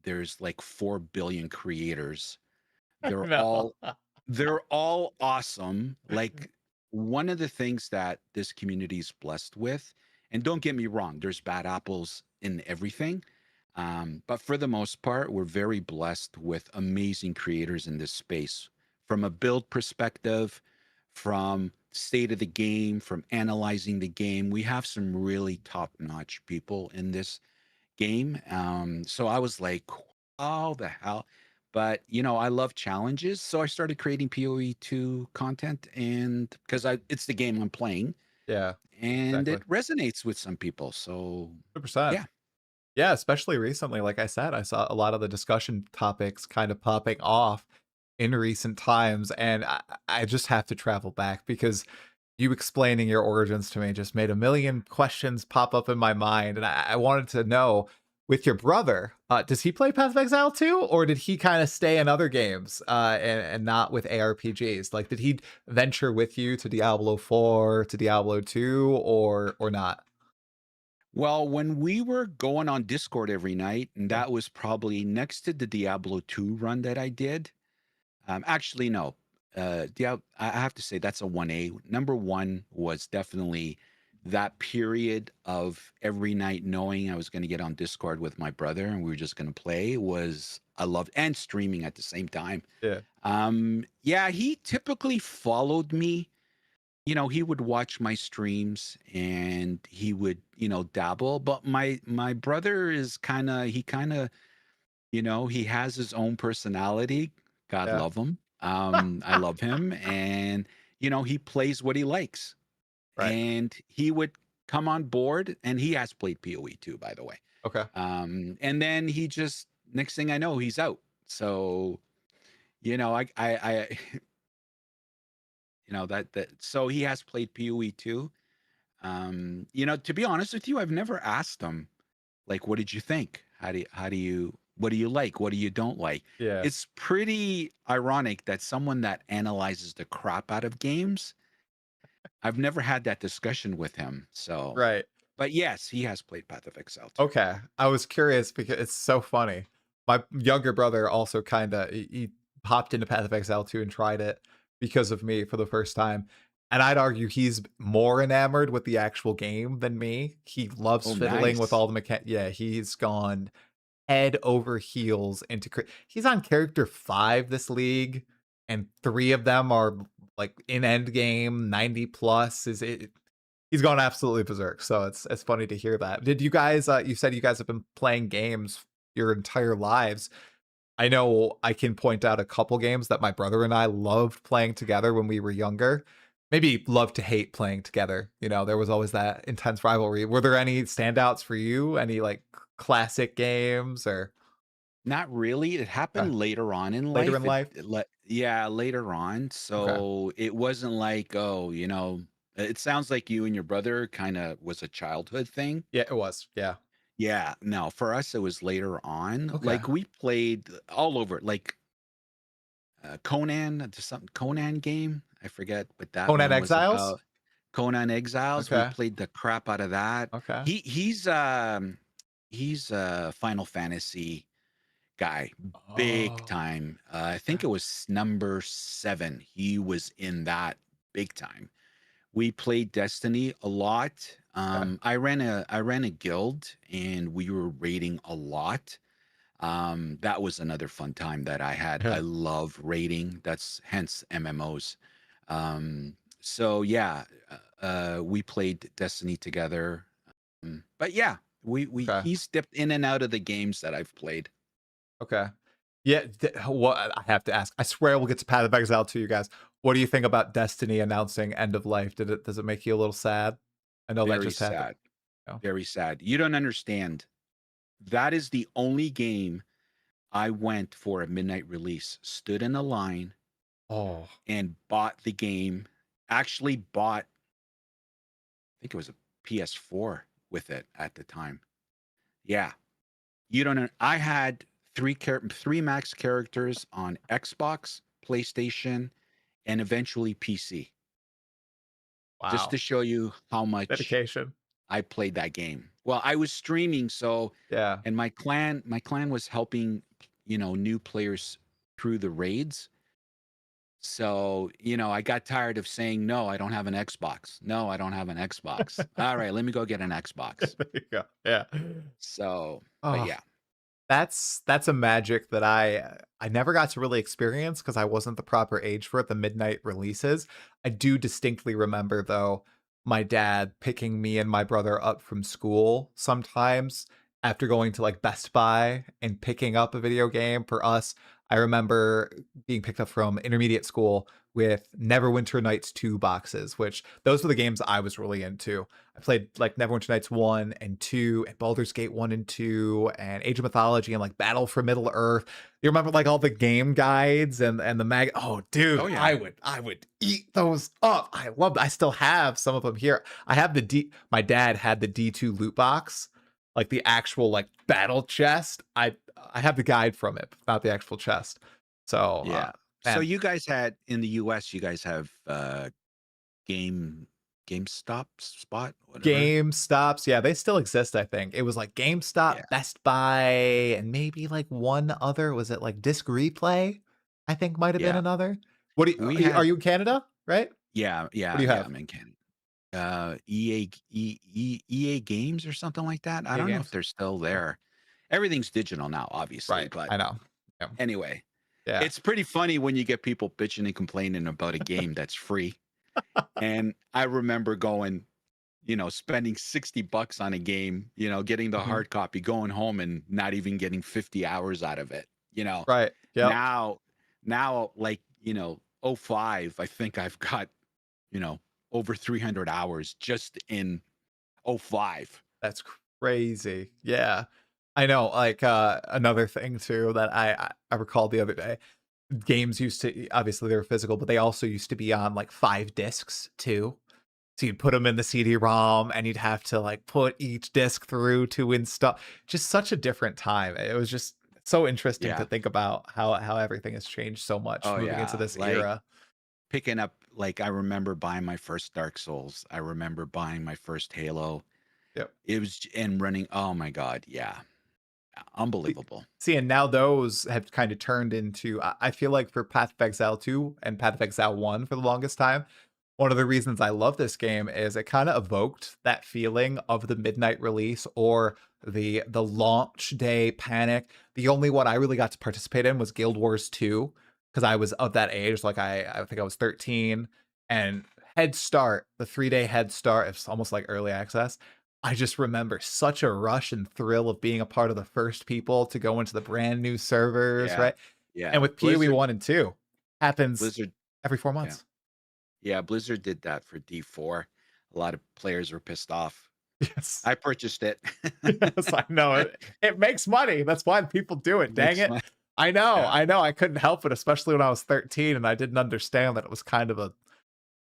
there's like 4 billion creators. They're No. all they're all awesome. Like, one of the things that this community is blessed with, and don't get me wrong, there's bad apples in everything. But for the most part, we're very blessed with amazing creators in this space. From a build perspective, from state of the game, from analyzing the game, we have some really top-notch people in this game. So I was like, "How the hell?" But I love challenges, so I started creating PoE2 content, and because I it's the game I'm playing, Yeah, and exactly. it resonates with some people. So 100%. yeah. Yeah, especially recently, like I said, I saw a lot of the discussion topics kind of popping off in recent times, and I just have to travel back because you explaining your origins to me just made a million questions pop up in my mind, and I wanted to know, with your brother, does he play Path of Exile too, or did he kind of stay in other games, and not with ARPGs? Like, did he venture with you to Diablo 4, to Diablo 2, or not? Well, when we were going on Discord every night, and Yeah, that was probably next to the Diablo 2 run that I did. Actually, no. I have to say that's a 1A. Number one was definitely that period of every night knowing I was going to get on Discord with my brother and we were just going to play was I loved, and streaming at the same time. yeah, Yeah, he typically followed me. He would watch my streams and he would, dabble. But my brother is he has his own personality. God yeah. love him. I love him, and he plays what he likes. Right. And he would come on board, and he has played PoE too, by the way. Okay. And then he just next thing I know, he's out. So I that so he has played PoE too. To be honest with you, I've never asked him like, what did you think? What do you like? What do you don't like? Yeah. It's pretty ironic that someone that analyzes the crap out of games, I've never had that discussion with him. So, Right. but yes, he has played Path of Exile too. Okay. I was curious because it's so funny. My younger brother also kinda he hopped into Path of Exile 2 and tried it because of me for the first time, and I'd argue he's more enamored with the actual game than me. He loves Oh, fiddling with nice. all the mechan yeah, he's gone head over heels into he's on character 5 this league, and 3 of them are, like, in end game, 90 plus, is it he's gone absolutely berserk, so it's funny to hear that. Did you guys, you said you guys have been playing games your entire lives. I know I can point out a couple games that my brother and I loved playing together when we were younger. Maybe love to hate playing together, there was always that intense rivalry. Were there any standouts for you? Any, like, classic games or Not really. It Okay. happened later on in Later life. in life? Yeah, later on. Okay. So it wasn't like, oh, it sounds like you and your brother kind of was a childhood thing. Yeah, it was. Yeah. Yeah, no, for us it was later on. Okay. Like we played all over, like Conan, some Conan game. I forget what that Conan one was Exiles? about. Conan Exiles. We Okay. played the crap out of that. Okay. He's a Final Fantasy guy, big Oh, time. I okay. think it was number 7. He was in that big time. We played Destiny a lot. Okay. I ran a guild and we were raiding a lot. That was another fun time that I had. I Yeah. love raiding. That's hence MMOs. So yeah, we played Destiny together. But yeah, we Okay. he's dipped in and out of the games that I've played. Okay. Yeah, what I have to ask. I swear we'll get to Path of Exile too, you guys. What do you think about Destiny announcing end of life? Does it make you a little sad? I know that Very just happened. sad. Oh. Very sad. You don't understand. That is the only game I went for a midnight release, stood in a line Oh. and bought the game. Actually bought, I think it was a PS4 with it at the time. Yeah. You don't know. I had three max characters on Xbox, PlayStation, and eventually PC. Just to Wow. show you how much Dedication. I played that game. Well, I was streaming, so Yeah. and my clan was helping, new players through the raids. So, I got tired of saying, no, I don't have an Xbox. No, I don't have an Xbox. All right, let me go get an Xbox. There you go. Yeah. So, but Oh. yeah, That's a magic that I never got to really experience because I wasn't the proper age for it, the midnight releases. I do distinctly remember, though, my dad picking me and my brother up from school sometimes after going to, like, Best Buy and picking up a video game for us. I remember being picked up from intermediate school with Neverwinter Nights 2 boxes, which those were the games I was really into. I played like Neverwinter Nights 1 and 2 and Baldur's Gate 1 and 2 and Age of Mythology and like Battle for Middle Earth. You remember like all the game guides and the mag oh dude, oh yeah, I would eat those up. I love I still have some of them here. I have the D my dad had the D2 loot box, like the actual like battle chest. I have the guide from it, not the actual chest. So yeah. So man, you guys had in the US, you guys have game GameStop spot, whatever. GameStops, yeah, they still exist, I think. It was like Yeah, GameStop, Best Buy, and maybe like one other. Was it like Disc Replay? I think might have been yeah. another. What do you We are had you in Canada, right? yeah, What do yeah, you yeah. have? I'm in Canada. EA Games or something like that. I EA don't know if games? they're still Okay. there. Everything's digital now, obviously, Right. but I know. Yeah. anyway, Yeah. it's pretty funny when you get people bitching and complaining about a game that's free. And I remember going, spending $60 on a game, getting the Mhm. hard copy, going home and not even getting 50 hours out of it. Right. Yep. Now, now like, oh 05, I think I've got, you know, over 300 hours just in oh 05. That's crazy. Yeah. I know, like, another thing too that I recalled the other day. Games used to obviously they were physical, but they also used to be on like 5 discs too. So you'd put them in the CD-ROM and you'd have to like put each disc through to install. Just such a different time. It was just so interesting to Yeah. think about how everything has changed so much Oh moving into yeah. this Like era. picking up, like I remember buying my first Dark Souls. I remember buying my first Halo. Yep. It was and running. Oh my God. Yeah. See, Unbelievable. and now those have kind of turned into I feel like for Path of Exile 2 and Path of Exile 1 for the longest time, one of the reasons I love this game is it kind of evoked that feeling of the midnight release or the launch day panic. The only one I really got to participate in was Guild Wars 2 because I was of that age, like I think I was 13 and Head Start, the 3-day Head Start, it's almost like early access. I just remember such a rush and thrill of being a part of the first people to go into the brand new servers, Yeah. right? And Yeah. with PoE 1 and 2, happens Blizzard. every 4 Yeah. months. Yeah. Blizzard did that for D4. A lot of players were pissed off. Yes. I purchased it. Yes, I know it. It makes money. That's why people do it. Dang Makes it. my I know. yeah, I know. I couldn't help it, especially when I was 13 and I didn't understand that it was kind of a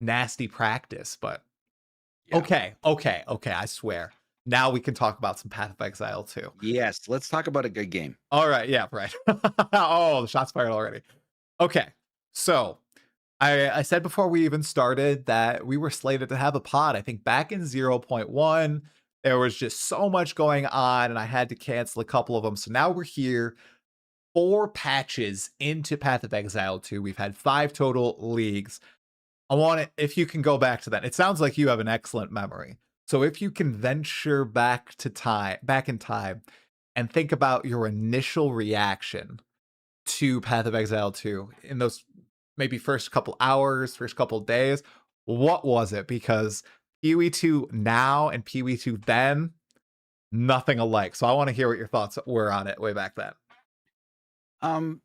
nasty practice. But yeah. okay, okay, okay. I swear. Now we can talk about some Path of Exile too. Yes, let's talk about a good game. All right. Yeah. Right. Oh, the shots fired already. Okay. So I said before we even started that we were slated to have a pod. I think back in 0.1, there was just so much going on, and I had to cancel a couple of them. So now we're here, 4 patches into Path of Exile 2. We've had 5 total leagues. I want it, if you can go back to that. It sounds like you have an excellent memory. So if you can venture back in time, and think about your initial reaction to Path of Exile 2 in those maybe first couple hours, first couple days. What was it? Because PoE 2 now and PoE 2 then, nothing alike. So I want to hear what your thoughts were on it way back then. Um,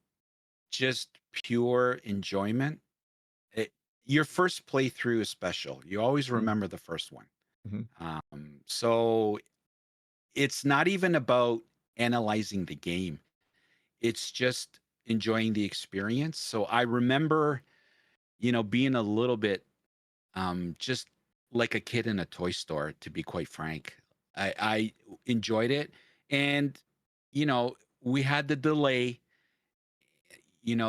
just pure enjoyment. It, your first playthrough is special. You always Mhm, remember the first one. mhm, So it's not even about analyzing the game. It's just enjoying the experience. So I remember, being a little bit just like a kid in a toy store, to be quite frank. I enjoyed it. And, we had the delay,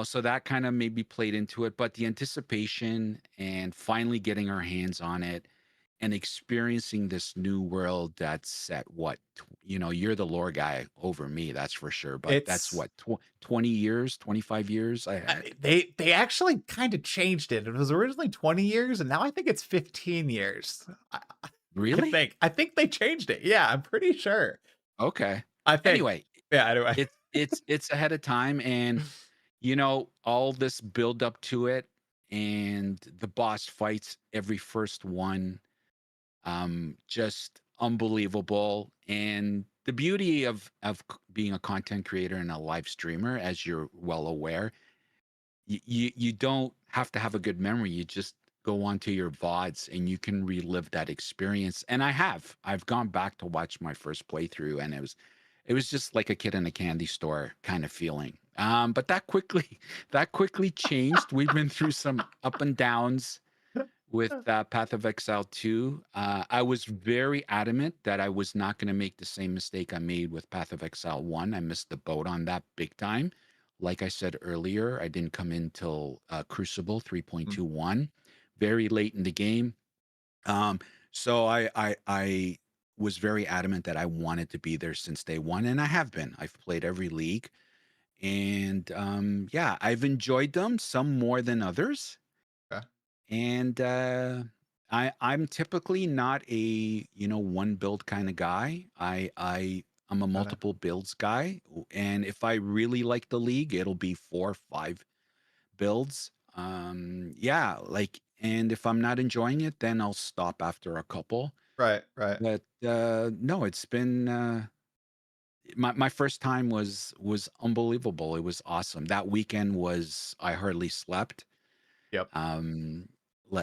so that kind of maybe played into it. But the anticipation and finally getting our hands on it and experiencing this new world that's set what you're the lore guy over me, that's for sure, but that's It's what 20 years, 25 years I uh, had. they actually kind of changed it. It was originally 20 years, and now I think it's 15 years. I Really? think. I think they changed it. Yeah, I'm pretty sure. Okay. I think. Anyway, Yeah. Anyway. it's ahead of time, and all this build up to it, and the boss fights, every first one, just unbelievable. And the beauty of being a content creator and a live streamer, as you're well aware, you don't have to have a good memory. You just go onto your VODs and you can relive that experience. And I've gone back to watch my first playthrough, and it was just like a kid in a candy store kind of feeling. But that quickly changed. We've been through some up and downs with Path of Exile 2. I was very adamant that I was not going to make the same mistake I made with Path of Exile 1. I missed the boat on that big time. Like I said earlier, I didn't come in till Crucible 3.21, very late in the game. Um, so I was very adamant that I wanted to be there since day one, and I have been. I've played every league, and yeah, I've enjoyed them, some more than others. Okay, And I'm typically not a one build kind of guy. I'm a got it. multiple builds guy, and if I really like the league, it'll be 4 or 5 builds. Yeah, like, and if I'm not enjoying it, then I'll stop after a couple. Right. Right. But no, it's been my first time was unbelievable. It was awesome. That weekend was, I hardly slept. Yep. Um,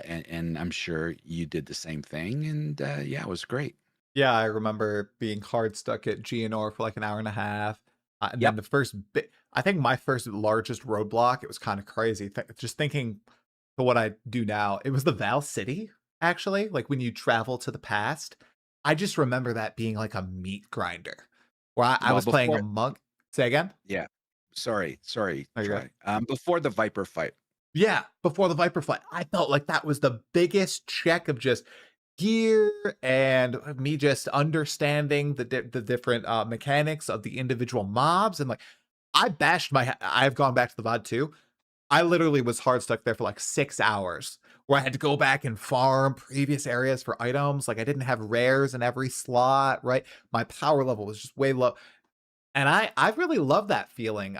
and I'm sure you did the same thing, and, yeah, it was great. Yeah, I remember being hard stuck at GNR for like an hour and a half. And then Yep. the first bit, I think my first largest roadblock, it was kind of crazy. Just thinking to what I do now, it was the Val City, actually. Like when you travel to the past, I just remember that being like a meat grinder where I Well, was playing a before monk. Say again? yeah. Sorry, Are you good? Troy. Before the Viper fight. Yeah, before the Viper fight, I felt like that was the biggest check of just gear and me just understanding the different mechanics of the individual mobs and like I've gone back to the VOD too. I literally was hard stuck there for like 6 hours where I had to go back and farm previous areas for items. Like I didn't have rares in every slot, right? My power level was just way low. And I really love that feeling.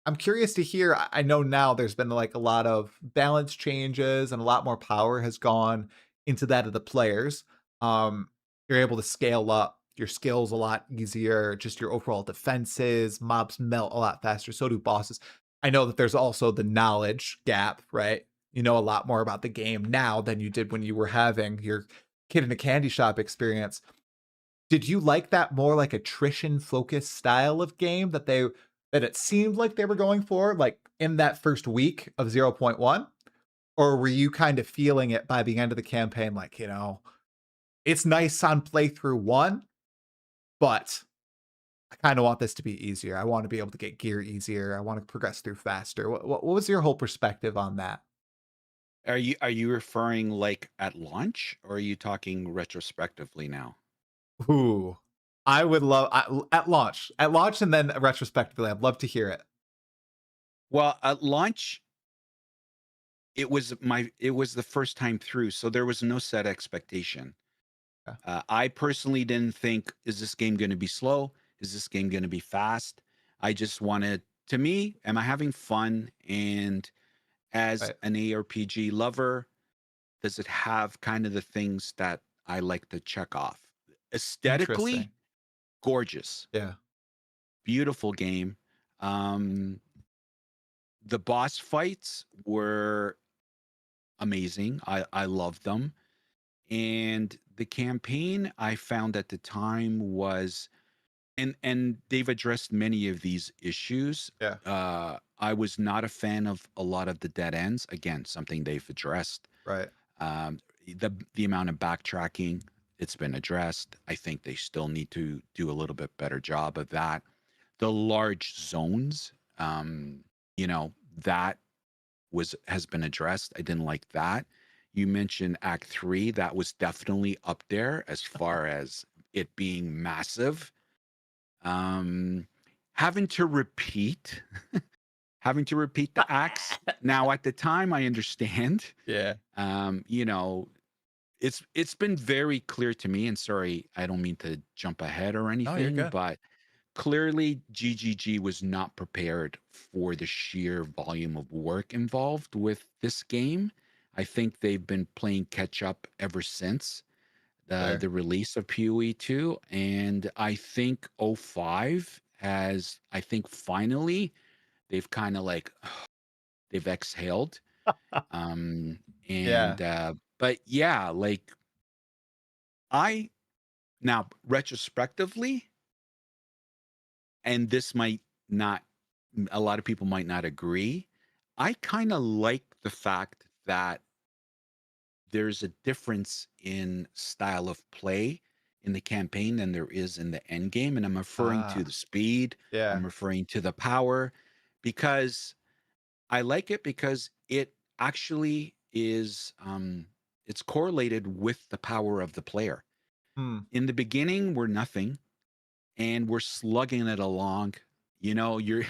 I'm curious to hear. I know now there's been like a lot of balance changes and a lot more power has gone into that of the players. Um, you're able to scale up your skills a lot easier, just your overall defenses, mobs melt a lot faster, so do bosses. I know that there's also the knowledge gap, right? You know a lot more about the game now than you did when you were having your kid in a candy shop experience. Did you like that more like attrition-focused style of game that it seemed like they were going for, like, in that first week of 0.1? Or were you kind of feeling it by the end of the campaign, like, it's nice on playthrough 1, but I kinda want this to be easier. I wanna be able to get gear easier. I wanna progress through faster. What was your whole perspective on that? Are you referring like at launch, or are you talking retrospectively now? Ooh. I would love at launch and then retrospectively, I'd love to hear it. Well, at launch, it was the first time through, so there was no set expectation. Yeah, I personally didn't think, is this game going to be slow? Is this game going to be fast? I just wanted, to me, am I having fun? And as right. an ARPG lover, does it have kind of the things that I like to check off? Aesthetically, Interesting. gorgeous, Yeah, beautiful game. Um, the boss fights were amazing. I loved them. And the campaign I found at the time was, and they've addressed many of these issues. yeah, I was not a fan of a lot of the dead ends. Again, something they've addressed. right. The amount of backtracking, it's been addressed. I think they still need to do a little bit better job of that. The large zones, you know, that was has been addressed. I didn't like that. You mentioned Act 3, that was definitely up there as far as it being massive. Um, having to repeat having to repeat the acts. Now, at the time, I understand. Yeah. You know, it's been very clear to me, and sorry, I don't mean to jump ahead or No, you're anything, good. but clearly GGG was not prepared for the sheer volume of work involved with this game. I think they've been playing catch up ever since Fair. the release of PoE 2, and I think '05 has, I think finally they've kind of like they've exhaled. Um Yeah. and but yeah, like I now retrospectively, and this might not, a lot of people might not agree. I kind of like the fact that there's a difference in style of play in the campaign than there is in the end game. And I'm referring to the Ah, speed, yeah, I'm referring to the power, because I like it because it actually is it's correlated with the power of the player. hmm, In the beginning, we're nothing and we're slugging it along. You know, you're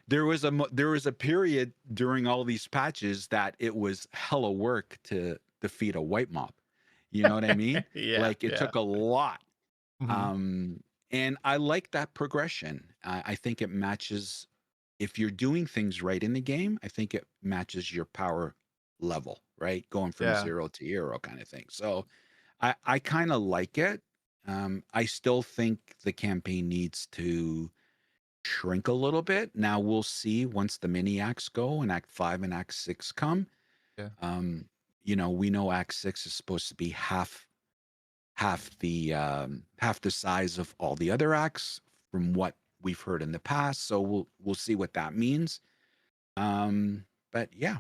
there was a period during all these patches that it was hella work to defeat a white mob. You know what I mean? yeah, Like it yeah, took a lot. mhm, Um, and I like that progression. I think it matches, if you're doing things right in the game, I think it matches your power level, right? Going from yeah, 0 to hero kind of thing. So I kind of like it. I still think the campaign needs to shrink a little bit. Now we'll see once the mini acts go and Act 5 and Act 6 come. yeah, Um, we know Act 6 is supposed to be half the size of all the other acts from what we've heard in the past. So we'll see what that means. But yeah.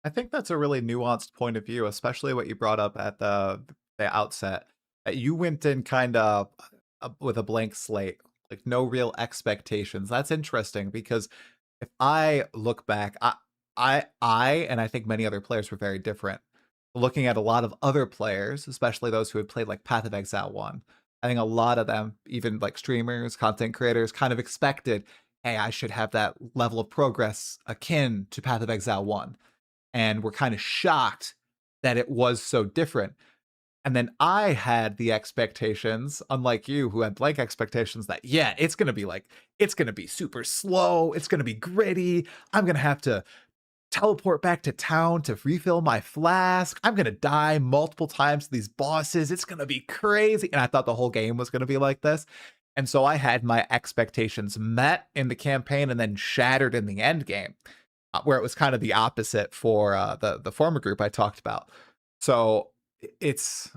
I think that's a really nuanced point of view, especially what you brought up at the outset. That you went in kinda, with a blank slate, like, no real expectations. That's interesting because if I look back, and I think many other players were very different. Looking at a lot of other players, especially those who had played like Path of Exile 1, I think a lot of them, even like streamers, content creators, kind of expected, hey, I should have that level of progress akin to Path of Exile 1. And were kind of shocked that it was so different. And then I had the expectations, unlike you, who had blank expectations that, yeah, it's gonna be super slow, it's gonna be gritty, I'm gonna have to teleport back to town to refill my flask, I'm gonna die multiple times to these bosses, it's gonna be crazy. And I thought the whole game was gonna be like this. And so I had my expectations met in the campaign and then shattered in the end game, where it was kind of the opposite for the former group I talked about. So it's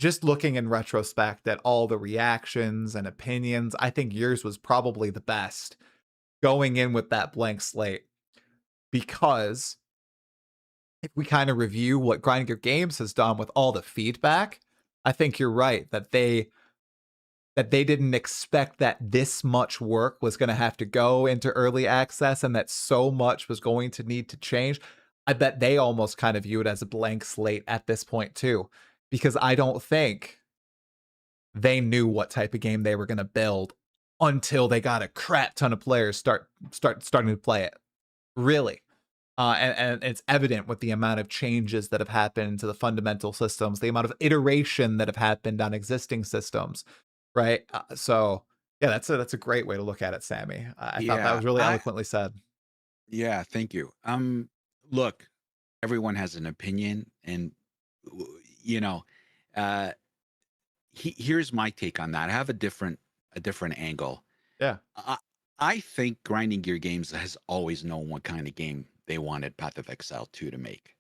just looking in retrospect at all the reactions and opinions, I think yours was probably the best going in with that blank slate because if we kind of review what Grinding Gear Games has done with all the feedback, I think you're right that they didn't expect that this much work was going to have to go into early access and that so much was going to need to change. I bet they almost kind of view it as a blank slate at this point too, because I don't think they knew what type of game they were going to build until they got a crap ton of players starting to play it. Really. And it's evident with the amount of changes that have happened to the fundamental systems, the amount of iteration that have happened on existing systems, right? So yeah, that's a great way to look at it, Sammy. I thought that Yeah, was really eloquently said. yeah, thank you. Look, everyone has an opinion, and you know, uh, here's my take on that. I have a different angle. Yeah. I I think Grinding Gear Games has always known what kind of game they wanted Path of Exile 2 to make.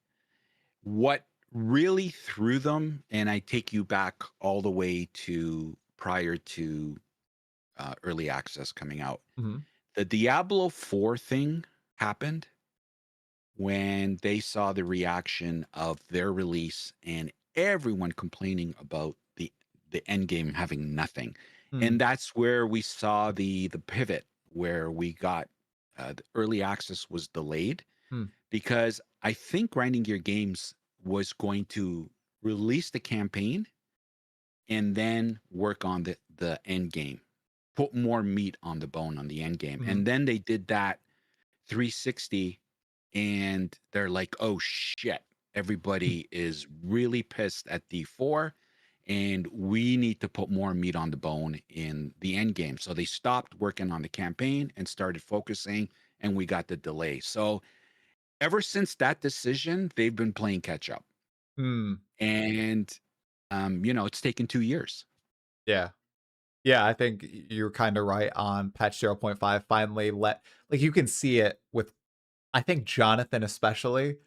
What really threw them, and I take you back all the way to prior to early access coming out, Mhm. the Diablo 4 thing happened when they saw the reaction of their release and everyone complaining about the end game having nothing. Mm. And that's where we saw the pivot where we got the early access was delayed Mm. because I think Grinding Gear Games was going to release the campaign and then work on the end game, put more meat on the bone on the end game. Mhm. And then they did that 360 and they're like, "Oh shit, everybody is really pissed at D4 and we need to put more meat on the bone in the end game." So they stopped working on the campaign and started focusing and we got the delay. So ever since that decision, they've been playing catch up. Mm. And it's taken 2 years. Yeah. Yeah, I think you're kind of right on patch 0.5 finally like you can see it with I think Jonathan especially,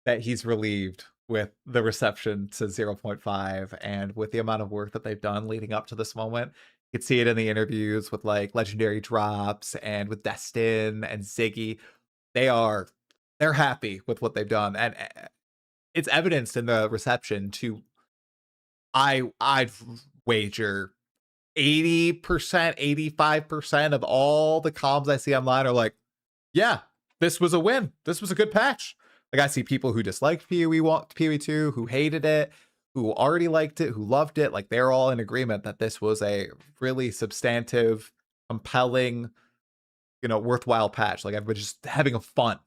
that he's relieved with the reception to zero point 0.5 and with the amount of work that they've done leading up to this moment. You could see it in the interviews with like legendary drops and with Destin and Ziggy. They are they're happy with what they've done. And it's evidenced in the reception to I'd wager 80%, 85% of all the comms I see online are like, yeah, this was a win. This was a good patch. Like I see people who disliked PoE 2, who hated it, who already liked it, who loved it. Like they're all in agreement that this was a really substantive, compelling, worthwhile patch. Like everybody's just having a fun,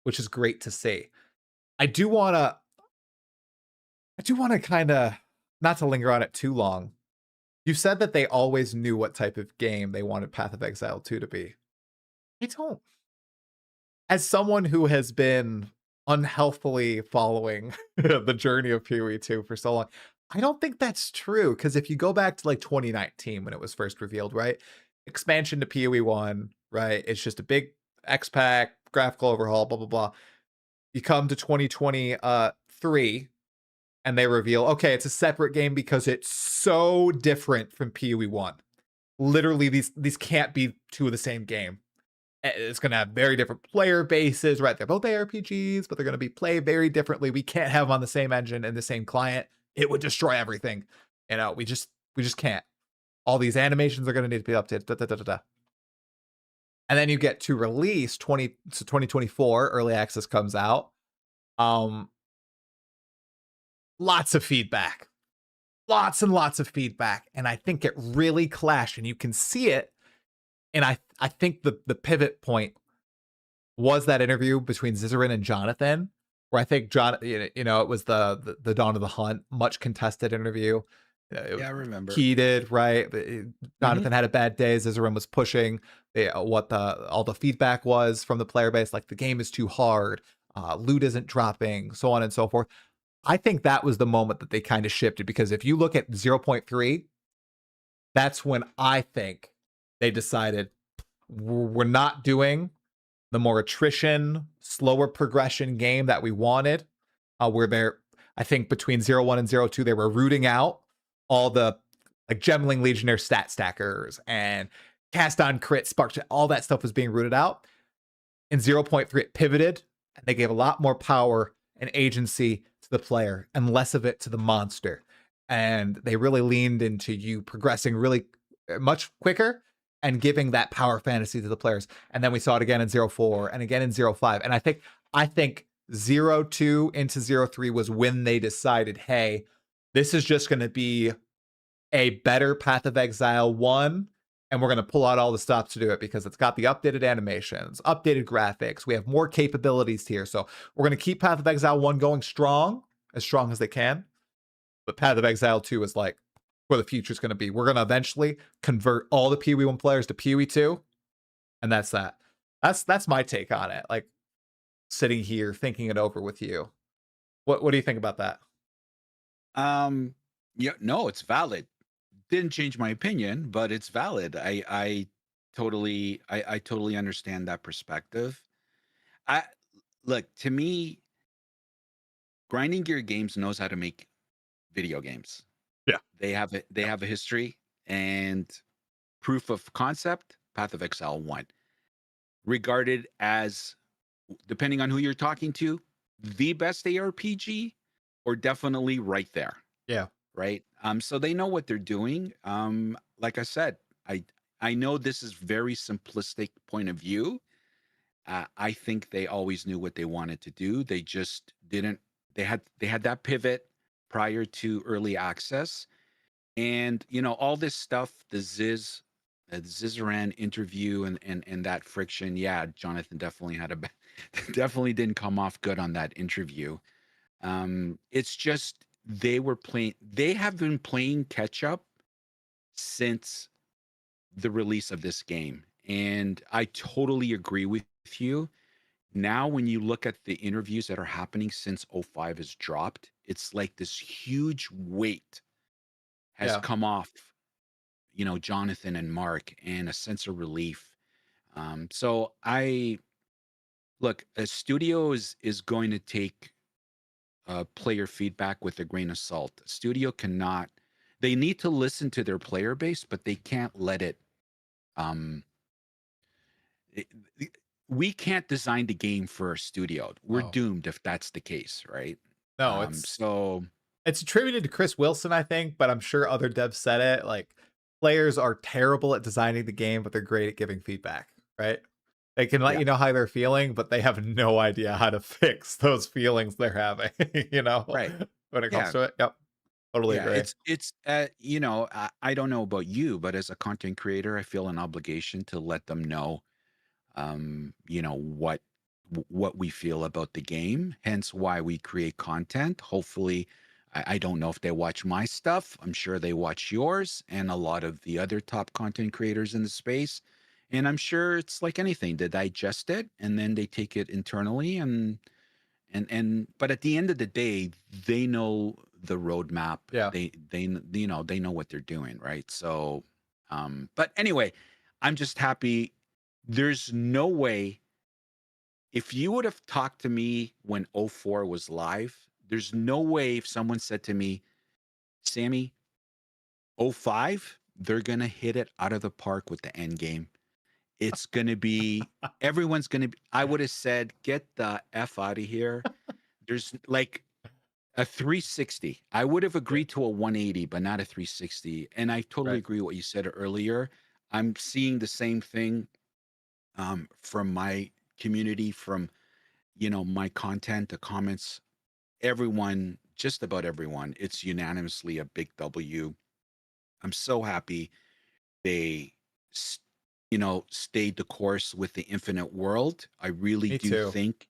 which is great to see. I do wanna kind of not to linger on it too long. You said that they always knew what type of game they wanted Path of Exile 2 to be. I don't. As someone who has been unhealthily following the journey of PoE 2 for so long, I don't think that's true. Because if you go back to like 2019 when it was first revealed, right? Expansion to PoE 1, right? It's just a big X pack, graphical overhaul, blah, blah, blah. You come to 2023 and they reveal, okay, it's a separate game because it's so different from PoE 1. Literally, these can't be two of the same game. It's going to have very different player bases, right? They're both ARPGs, but they're going to be played very differently. We can't have them on the same engine and the same client. It would destroy everything. We just can't. All these animations are going to need to be updated. Da, da, da, da, da. And then you get to release 2024, early access comes out. Um, Lots of feedback. Lots and lots of feedback. And I think it really clashed, and you can see it. And I think the pivot point was that interview between Zizarin and Jonathan, where I think it was the dawn of the hunt, much contested interview. Yeah, I remember. Heated, right? Mhm. Jonathan had a bad day. Zizarin was pushing what all the feedback was from the player base, like the game is too hard, loot isn't dropping, so on and so forth. I think that was the moment that they kind of shifted because if you look at 0.3, that's when I think they decided we're not doing the more attrition, slower progression game that we wanted. Where they're, I think between 0.1 and 0.2, they were rooting out all the like Gemling Legionnaire stat stackers and cast on crit, spark, all that stuff was being rooted out. In 0.3, it pivoted and they gave a lot more power and agency to the player and less of it to the monster. And they really leaned into you progressing really much quicker and giving that power fantasy to the players. And then we saw it again in 0.4 and again in 0.5. And I think 0.2 into 0.3 was when they decided, hey, this is just going to be a better Path of Exile 1, and we're going to pull out all the stops to do it because it's got the updated animations, updated graphics. We have more capabilities here. So we're going to keep Path of Exile 1 going strong as they can. But Path of Exile 2 is like where the future is going to be. We're going to eventually convert all the PoE 1 players to PoE 2, and that's that. That's my take on it. Like sitting here thinking it over with you. What do you think about that? Yeah, no, it's valid. Didn't change my opinion, but it's valid. I totally understand that perspective. I look, to me, Grinding Gear Games knows how to make video games. Yeah. They have a history and proof of concept. Path of Exile 1, regarded as, depending on who you're talking to, the best ARPG, or definitely right there. Yeah. Right. So they know what they're doing. Like I said, I know this is very simplistic point of view. I think they always knew what they wanted to do. They just didn't. They had that pivot prior to early access, and all this stuff, the Zizaran interview and that friction. Yeah, Jonathan definitely had a definitely didn't come off good on that interview. It's just they have been playing catch up since the release of this game. And I totally agree with you. Now, when you look at the interviews that are happening since '05 has dropped, it's like this huge weight has Yeah. come off, Jonathan and Mark, and a sense of relief. So I look, a studio is going to take player feedback with a grain of salt. Studio cannot, they need to listen to their player base, but they can't let it. Um, it- we can't design the game for a studio. We're Oh. doomed if that's the case, right? No, Um, so it's attributed to Chris Wilson, I think, but I'm sure other devs said it. Like, players are terrible at designing the game, but they're great at giving feedback, right? They can let yeah, you know how they're feeling, but they have no idea how to fix those feelings they're having, right, when it comes yeah, to it. Yep. Totally yeah. agree. I don't know about you, but as a content creator, I feel an obligation to let them know what we feel about the game, hence why we create content. Hopefully, I don't know if they watch my stuff. I'm sure they watch yours and a lot of the other top content creators in the space. And I'm sure it's like anything, they digest it and then they take it internally but at the end of the day, they know the roadmap. Yeah. They know what they're doing, right? So but anyway, I'm just happy. There's no way, if you would have talked to me when '04 was live, there's no way if someone said to me, Sammy, '05, they're going to hit it out of the park with the end game. It's going to be, everyone's going to be, I would have said, get the F out of here. There's like a 360. I would have Yeah. agreed to a 180, but not a 360. And I totally Right. agree with what you said earlier. I'm seeing the same thing from my community, from my content, the comments, everyone, just about everyone, it's unanimously a big W. I'm so happy they, s- stayed the course with the Infinite World. I really Me do too. think,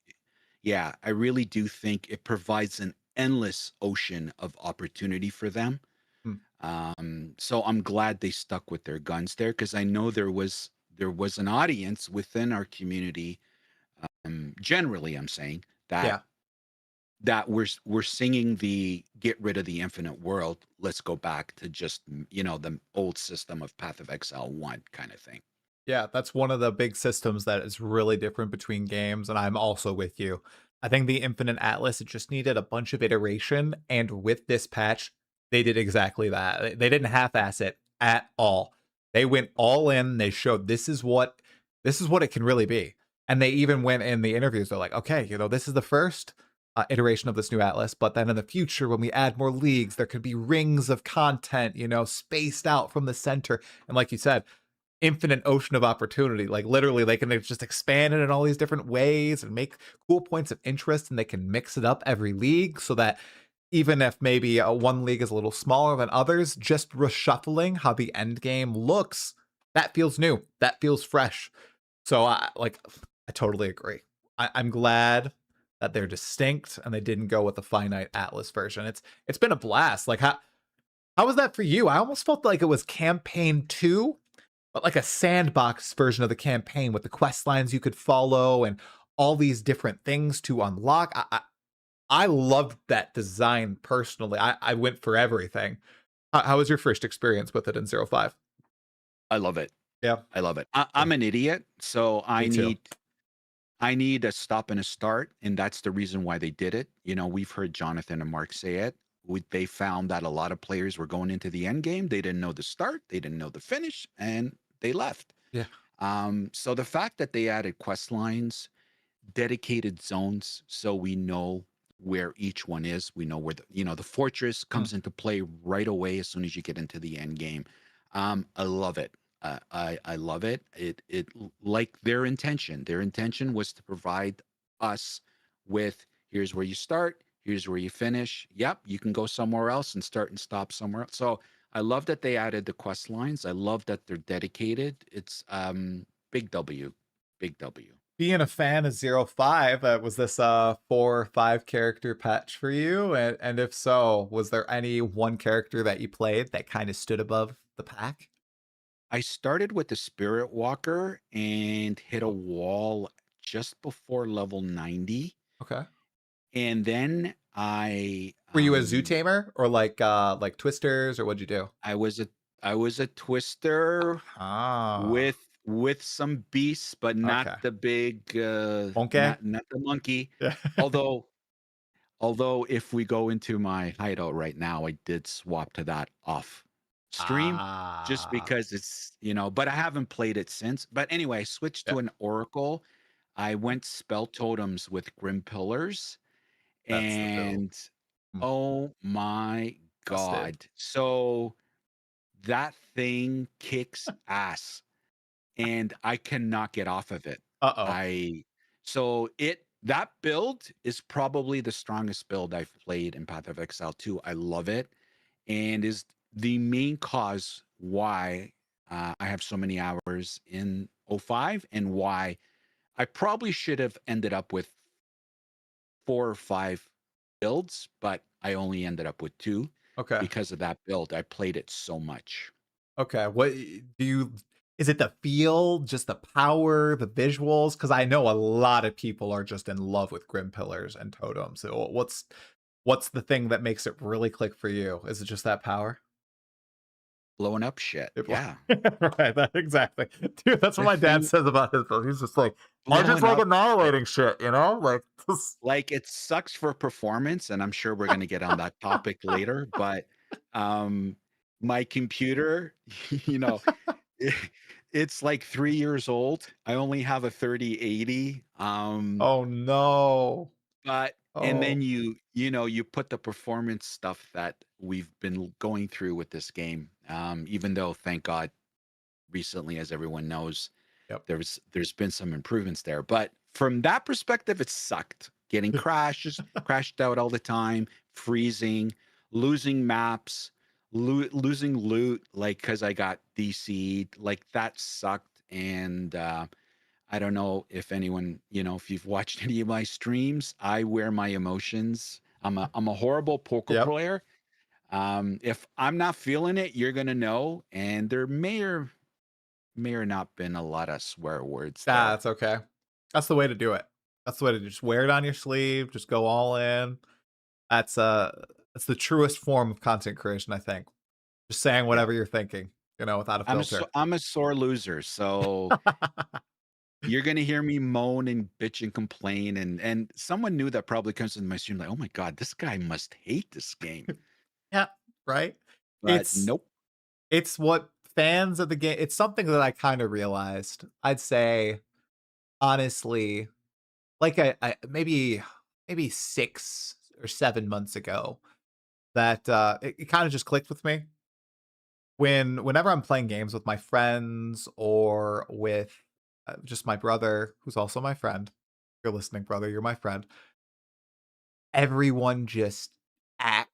yeah, I really do think it provides an endless ocean of opportunity for them. Hmm. So I'm glad they stuck with their guns there, because I know there was an audience within our community. Generally, I'm saying that Yeah. we're singing the get rid of the infinite world. Let's go back to just the old system of Path of Exile 1 kind of thing. Yeah, that's one of the big systems that is really different between games, and I'm also with you. I think the Infinite Atlas, it just needed a bunch of iteration, and with this patch, They did exactly that. They didn't half-ass it at all. They went all in, they showed this is what it can really be. And they even went in the interviews, they're like, "Okay, this is the first, iteration of this new atlas, but then in the future, when we add more leagues, there could be rings of content, spaced out from the center." And like you said, infinite ocean of opportunity. Like literally, they can just expand it in all these different ways and make cool points of interest, and they can mix it up every league so that even if maybe one league is a little smaller than others, just reshuffling how the end game looks, that feels new. That feels fresh. So I totally agree. I'm glad that they're distinct and they didn't go with the finite Atlas version. It's been a blast. Like how was that for you? I almost felt like it was campaign 2, but like a sandbox version of the campaign with the quest lines you could follow and all these different things to unlock. I loved that design personally. I went for everything. How was your first experience with it in 05? I love it. Yeah, I love it. yeah, I'm an idiot, so me too. I need a stop and a start, and that's the reason why they did it. We've heard Jonathan and Mark say it. They found that a lot of players were going into the end game. They didn't know the start, they didn't know the finish, and they left. Yeah. So the fact that they added quest lines, dedicated zones, so we know where each one is. We know where the fortress Mm. comes into play right away as soon as you get into the end game. I love it. I love it. Like their intention. Their intention was to provide us with, here's where you start, here's where you finish. Yep, you can go somewhere else and start and stop somewhere else. So I love that they added the quest lines. I love that they're dedicated. It's big W, big W. Being a fan of 05, was this a 4 or 5 character patch for you? And if so, was there any one character that you played that kind of stood above the pack? I started with the Spirit Walker and hit a Oh, wall just before level 90. okay. And then I Were you a zoo tamer or like twisters or what'd you do? I was a I was a twister Ah, with some beasts, but not okay. the big Okay. not the monkey. Yeah. Although if we go into my hideout right now, I did swap to that off stream just Ah, because but I haven't played it since. But anyway, I switched yeah. to an Oracle. I went spell totems with Grim Pillars, That's the build. and Mm, oh my busted. god. So that thing kicks ass, and I cannot get off of it. Uh-oh. I so it that build is probably the strongest build I've played in Path of Exile 2. I love it, and is the main cause why I have so many hours in O5, and why I probably should have ended up with 4 or 5 builds, but I only ended up with 2 Okay. because of that build. I played it so much. Okay. Do you is it the feel, just the power, the visuals? Because I know a lot of people are just in love with Grim Pillars and Totems. So what's the thing that makes it really click for you? Is it just that power? Blowing up shit. It Yeah. right, exactly. Dude, that's what The my dad thing says about his build. He's just like, "I just blowing like up shit. annihilating shit," you know? Like, just Like, it sucks for performance, and I'm sure we're gonna get on that topic later, but, um, my computer, you know, it it's like 3 years old. I only have a 3080, oh, no. but and then Oh, you put the performance stuff that we've been going through with this game, even though, thank God, recently, as everyone knows, yep. there's been some improvements there. But from that perspective, it sucked. Getting crashed out all the time, freezing, losing maps, losing loot, like because I got DC'd, like that sucked. And I don't know if anyone, if you've watched any of my streams, I wear my emotions. I'm a horrible poker Yep. player. If I'm not feeling it, you're gonna know. And there may or not been a lot of swear words there. That's okay. That's the way to do it. That's the way to just wear it on your sleeve, just go all in. That's, that's the truest form of content creation, I think. Just saying Yeah. whatever you're thinking, without a filter. I'm a sore loser, so you're gonna hear me moan and bitch and complain, and someone new that probably comes into my stream like, "Oh my god, this guy must hate this game." Yeah. right? But It's nope. it's what fans of the game it's something that I kinda realized. I'd say, honestly, like, maybe 6 or 7 months ago that, it kinda just clicked with me. Whenever I'm playing games with my friends or with, just my brother, who's also my friend. If you're listening, brother, you're my friend. Everyone just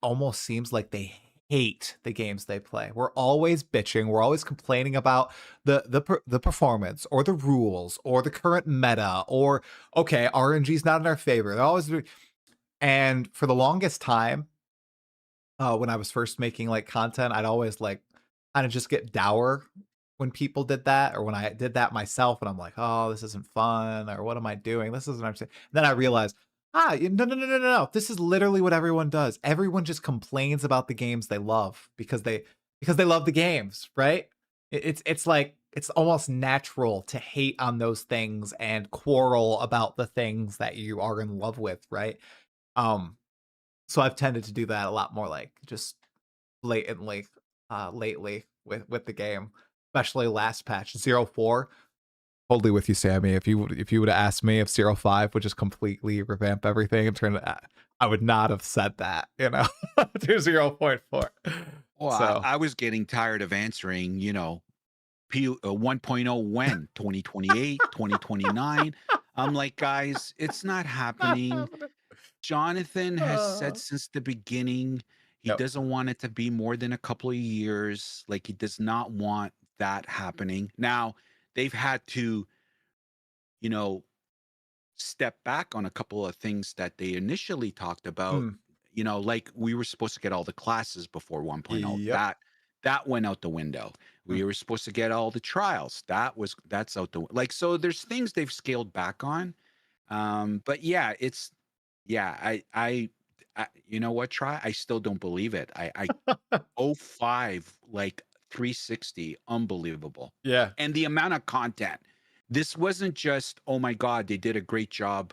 almost seems like they hate the games they play. We're always bitching, we're always complaining about the performance or the rules or the current meta or, okay, RNG's not in our favor. They're always and for the longest time, when I was first making, like, content, I'd always, like, kinda just get dour when people did that or when I did that myself, and I'm like, "Oh, this isn't fun," or "What am I doing? This isn't understand." Then I realized, no, no, no, no, no, no. This is literally what everyone does. Everyone just complains about the games they love because they love the games, right? It's like it's almost natural to hate on those things and quarrel about the things that you are in love with, right? Um, so I've tended to do that a lot more, like, just blatantly, lately with the game, especially last patch, 0.4. Totally with you, Sammy. If you would have asked me if 0.5 would just completely revamp everything and turn it I would not have said that, to 0.4. Well, So, I was getting tired of answering, 1.0 when? 2028, 2029. I'm like, guys, it's not not happening. happening. Jonathan has said Uh, since the beginning he yep. doesn't want it to be more than a couple of years. Like he does not want that happening. Now, they've had to, you know, step back on a couple of things that they initially talked about. Mm, Like we were supposed to get all the classes before 1.0. yep. That went out the window. Mm. We were supposed to get all the trials. That's out the like. So there's things they've scaled back on. But yeah, yeah. You know what? Try. I still don't believe it. I oh 05 like 360, unbelievable. Yeah. And the amount of content. This wasn't just, oh my God, they did a great job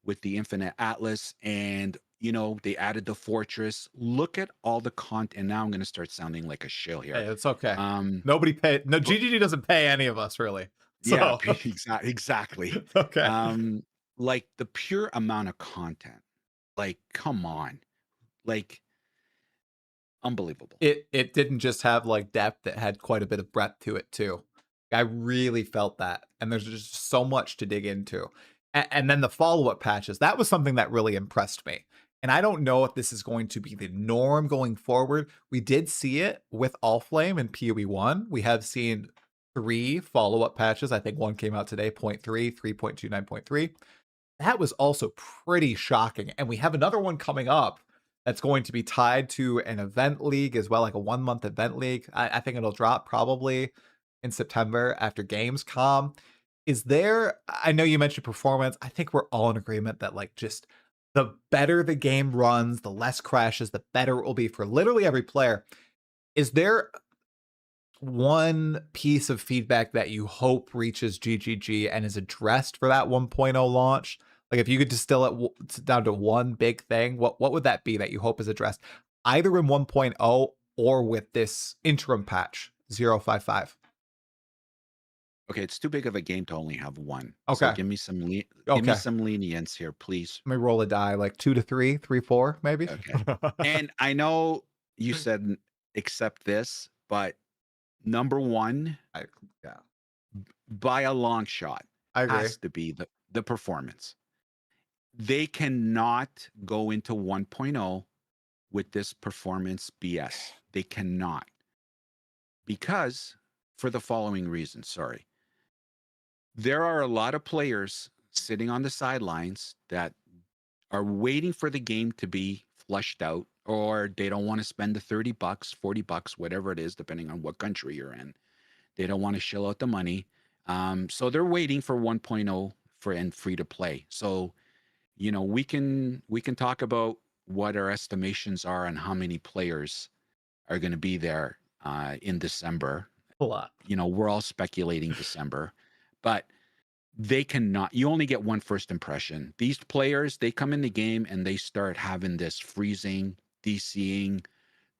with the Infinite Atlas and they added the fortress. Look at all the content. Now I'm gonna start sounding like a shill here. Hey, it's okay. Um, Nobody pay no, but GGG doesn't pay any of us really. yeah, So, exactly. it's okay. Um, like the pure amount of content, like, come on, like unbelievable. It didn't just have, like, depth, it had quite a bit of breadth to it too. I really felt that, and there's just so much to dig into. And then the follow-up patches, that was something that really impressed me, and I don't know if this is going to be the norm going forward. We did see it with Allflame and PoE 1. We have seen 3 follow-up patches. I think 1 came out today, 0.3, 3.29.3. That was also pretty shocking, and we have another one coming up that's going to be tied to an event league as well, like a 1-month event league. I think it'll drop probably in September after Gamescom. Is there I know you mentioned performance. I think we're all in agreement that, like, just the better the game runs, the less crashes, the better it will be for literally every player. Is there one piece of feedback that you hope reaches GGG and is addressed for that 1.0 launch? Like, if you could distill it down to one big thing, what would that be that you hope is addressed either in 1.0 or with this interim patch 0.55? Okay, it's too big of a game to only have one. So Okay. give me Okay. some lenience here, please. Let me roll a die, like 2 to 3, 3, 4, maybe? Okay. And I know you said accept this, but number one, I yeah, by a long shot, I agree. has to be the performance. They cannot go into 1.0 with this performance BS. They cannot because for the following reason. Sorry. There are a lot of players sitting on the sidelines that are waiting for the game to be flushed out, or they don't want to spend the 30 bucks, 40 bucks, whatever it is, depending on what country you're in. They don't want to shell out the money. So they're waiting for 1.0 for and free to play. So, we can talk about what our estimations are on how many players are going to be there in December. A lot. We're all speculating December, but they cannot. You only get one first impression. These players, they come in the game and they start having this freezing, DCing,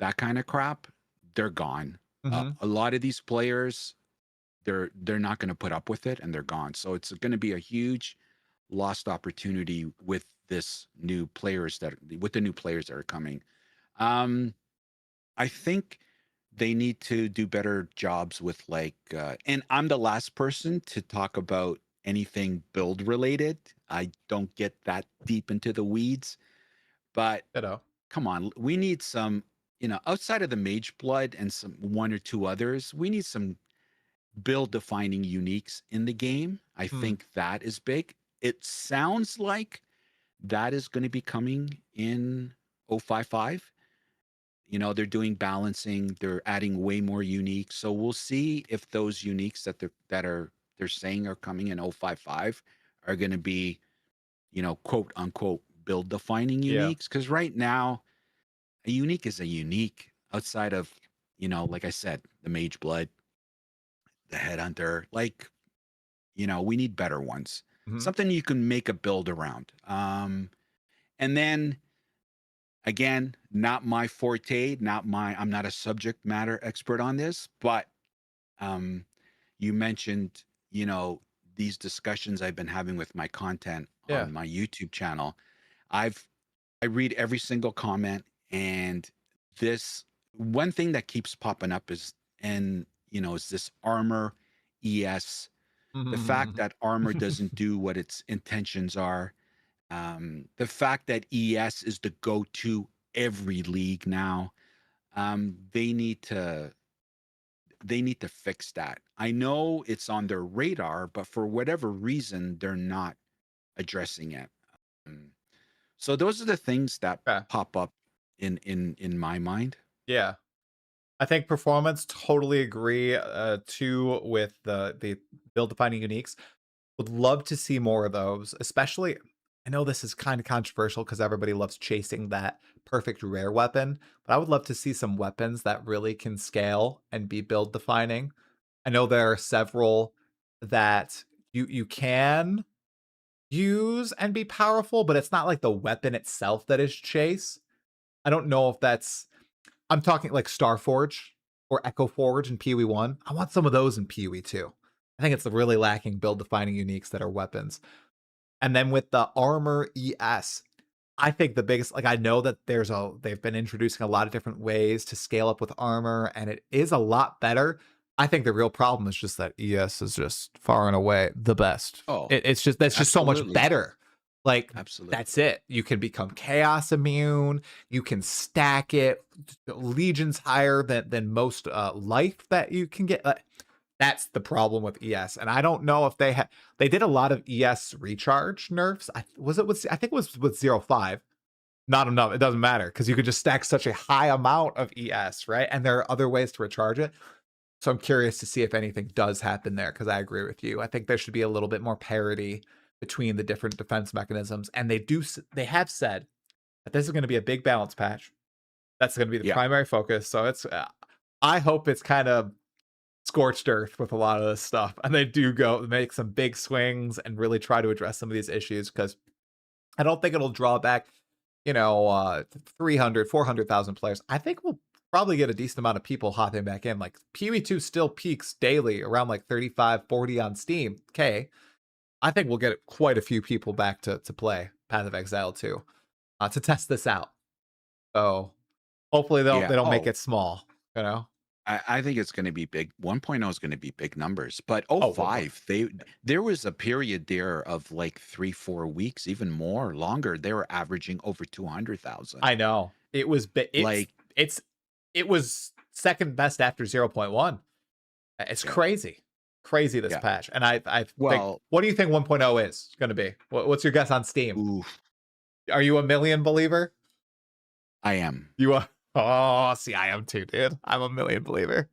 that kind of crap, they're gone. Mhm. A lot of these players, they're not going to put up with it, and they're gone. So it's going to be a huge lost opportunity with the new players that are coming. Um, I think they need to do better jobs with and I'm the last person to talk about anything build related. I don't get that deep into the weeds, but Ditto. come on, we need some, outside of the Mage Blood and some one or two others, we need some build defining uniques in the game. I Hmm. think that is big. It sounds like that is going to be coming in 055. They're doing balancing, they're adding way more uniques. So we'll see if those uniques they're saying are coming in 055 are going to be, quote unquote build defining Yeah. uniques, cuz right now a unique is a unique outside of, like I said, the Mage Blood, the Headhunter, we need better ones. Mhm. Something you can make a build around. And then again, not my forte, I'm not a subject matter expert on this, but um, you mentioned, these discussions I've been having with my content Yeah. on my YouTube channel. I've I read every single comment, and this one thing that keeps popping up is this armor ES. The fact Mhm. that armor doesn't do what its intentions are, the fact that ES is the go-to every league now. um, they need to they need to fix that. I know it's on their radar, but for whatever reason, they're not addressing it. Um, so those are the things that Okay. pop up in my mind. Yeah. I think performance, totally agree, too, with the build defining uniques. Would love to see more of those, especially I know this is kind of controversial because everybody loves chasing that perfect rare weapon, but I would love to see some weapons that really can scale and be build defining. I know there are several that you can use and be powerful, but it's not like the weapon itself that is chase. I don't know if that's I'm talking like Starforge or Echo Forge in PoE 1. I want some of those in PoE 2. I think it's really lacking build defining uniques that are weapons. And then with the armor ES, I think the biggest I know that they've been introducing a lot of different ways to scale up with armor, and it is a lot better. I think the real problem is just that ES is just far and away the best. Oh, It's just that's just so much absolutely, better. Like absolutely. that's it. You can become chaos immune. You can stack it. Legions higher than most life that you can get. That's the problem with ES, and I don't know if they did a lot of ES recharge nerfs. I think it was with 05. Not enough. It doesn't matter because you could just stack such a high amount of ES, right? And there are other ways to recharge it. So I'm curious to see if anything does happen there because I agree with you. I think there should be a little bit more parity between the different defense mechanisms, and they have said that this is going to be a big balance patch. That's going to be the Yeah, primary focus. So it's I hope it's kind of scorched earth with a lot of this stuff, and they do go make some big swings and really try to address some of these issues because I don't think it'll draw back, 300, 400,000 players. I think we'll probably get a decent amount of people hopping back in. Like PoE2 still peaks daily around like 35, 40 on Steam. Okay. I think we'll get quite a few people back to play Path of Exile 2 to test this out. So hopefully yeah. they don't make Oh, it small, you know? I think it's going to be big. 1.0 is going to be big numbers, but Oh, well, well, 05, there was a period there of like 3-4 weeks, even more longer. They were averaging over 200,000. I know. Like, It's it was second best after 0.1. It's yeah, crazy. Crazy this yeah. patch. And I think Well, what do you think 1.0 is gonna be? What's your guess on Steam? oof, Are you a million believer? I am. You are oh, see, I am too, dude. I'm a million believer.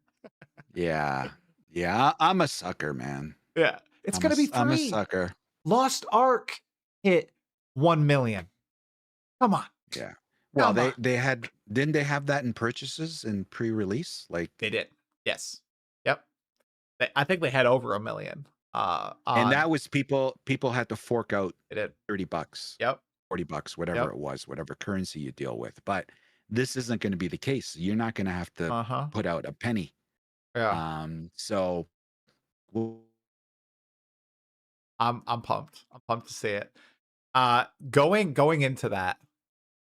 Yeah, yeah. I'm a sucker, man. Yeah. It's gonna be I'm a free. sucker. Lost Ark hit 1 million. Come on. Yeah. Well, Come on. they didn't they have that in purchases in pre-release? Like, They did. Yes. Yep. I think they had over a million. and On that was people had to fork out they did. $30, Yep. $40, whatever Yep. it was, whatever currency you deal with. But this isn't going to be the case. You're not going to have to Uh-huh. put out a penny. Yeah. So we'll I'm pumped. I'm pumped to see it. Going into that,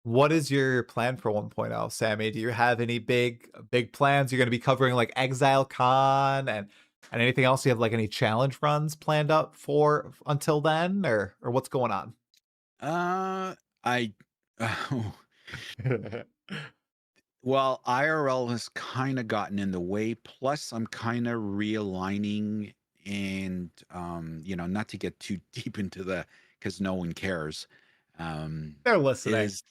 what is your plan for 1.0, Sammy? Do you have any big plans? You're gonna be covering like Exile Con and anything else? You have like any challenge runs planned up for until then, or what's going on? I well, IRL has kind of gotten in the way. Plus, I'm kind of realigning and not to get too deep into the because no one cares. They're listening. Is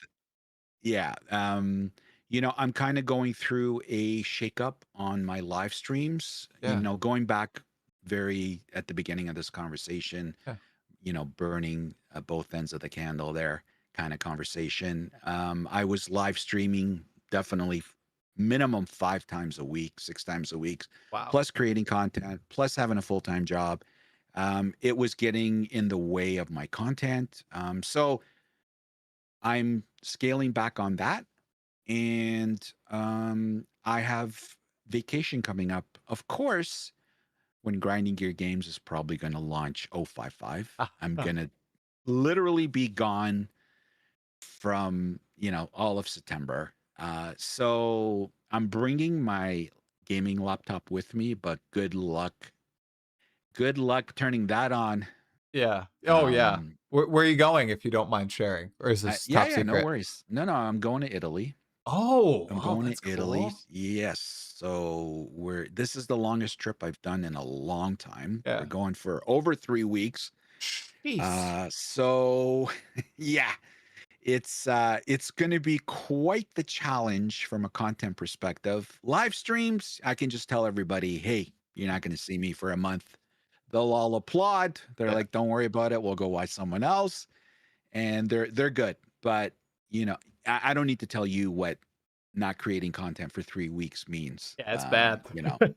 Yeah. I'm kind of going through a shakeup on my live streams, Yeah, going back very at the beginning of this conversation, yeah. burning both ends of the candle there kind of conversation. I was live streaming definitely minimum 5 times a week, 6 times a week, Wow. plus creating content, plus having a full-time job. It was getting in the way of my content. So I'm scaling back on that. And I have vacation coming up. Of course, when Grinding Gear Games is probably going to launch 055, I'm going to literally be gone from, all of September. So I'm bringing my gaming laptop with me, but good luck. Good luck turning that on. Yeah. Oh, yeah. Um, Where are you going, if you don't mind sharing? Or is this yeah, top yeah, no secret? worries. No, I'm going to Italy. I'm Oh, going that's to Italy. cool. Yes. So this is the longest trip I've done in a long time. We're Yeah. going for over 3 weeks. Jeez. So yeah, it's going to be quite the challenge from a content perspective. Live streams, I can just tell everybody, hey, you're not going to see me for a month. They'll all applaud. They're Yeah. like, don't worry about it. We'll go watch someone else, and they're good. But I don't need to tell you what not creating content for 3 weeks means. Yeah, it's bad.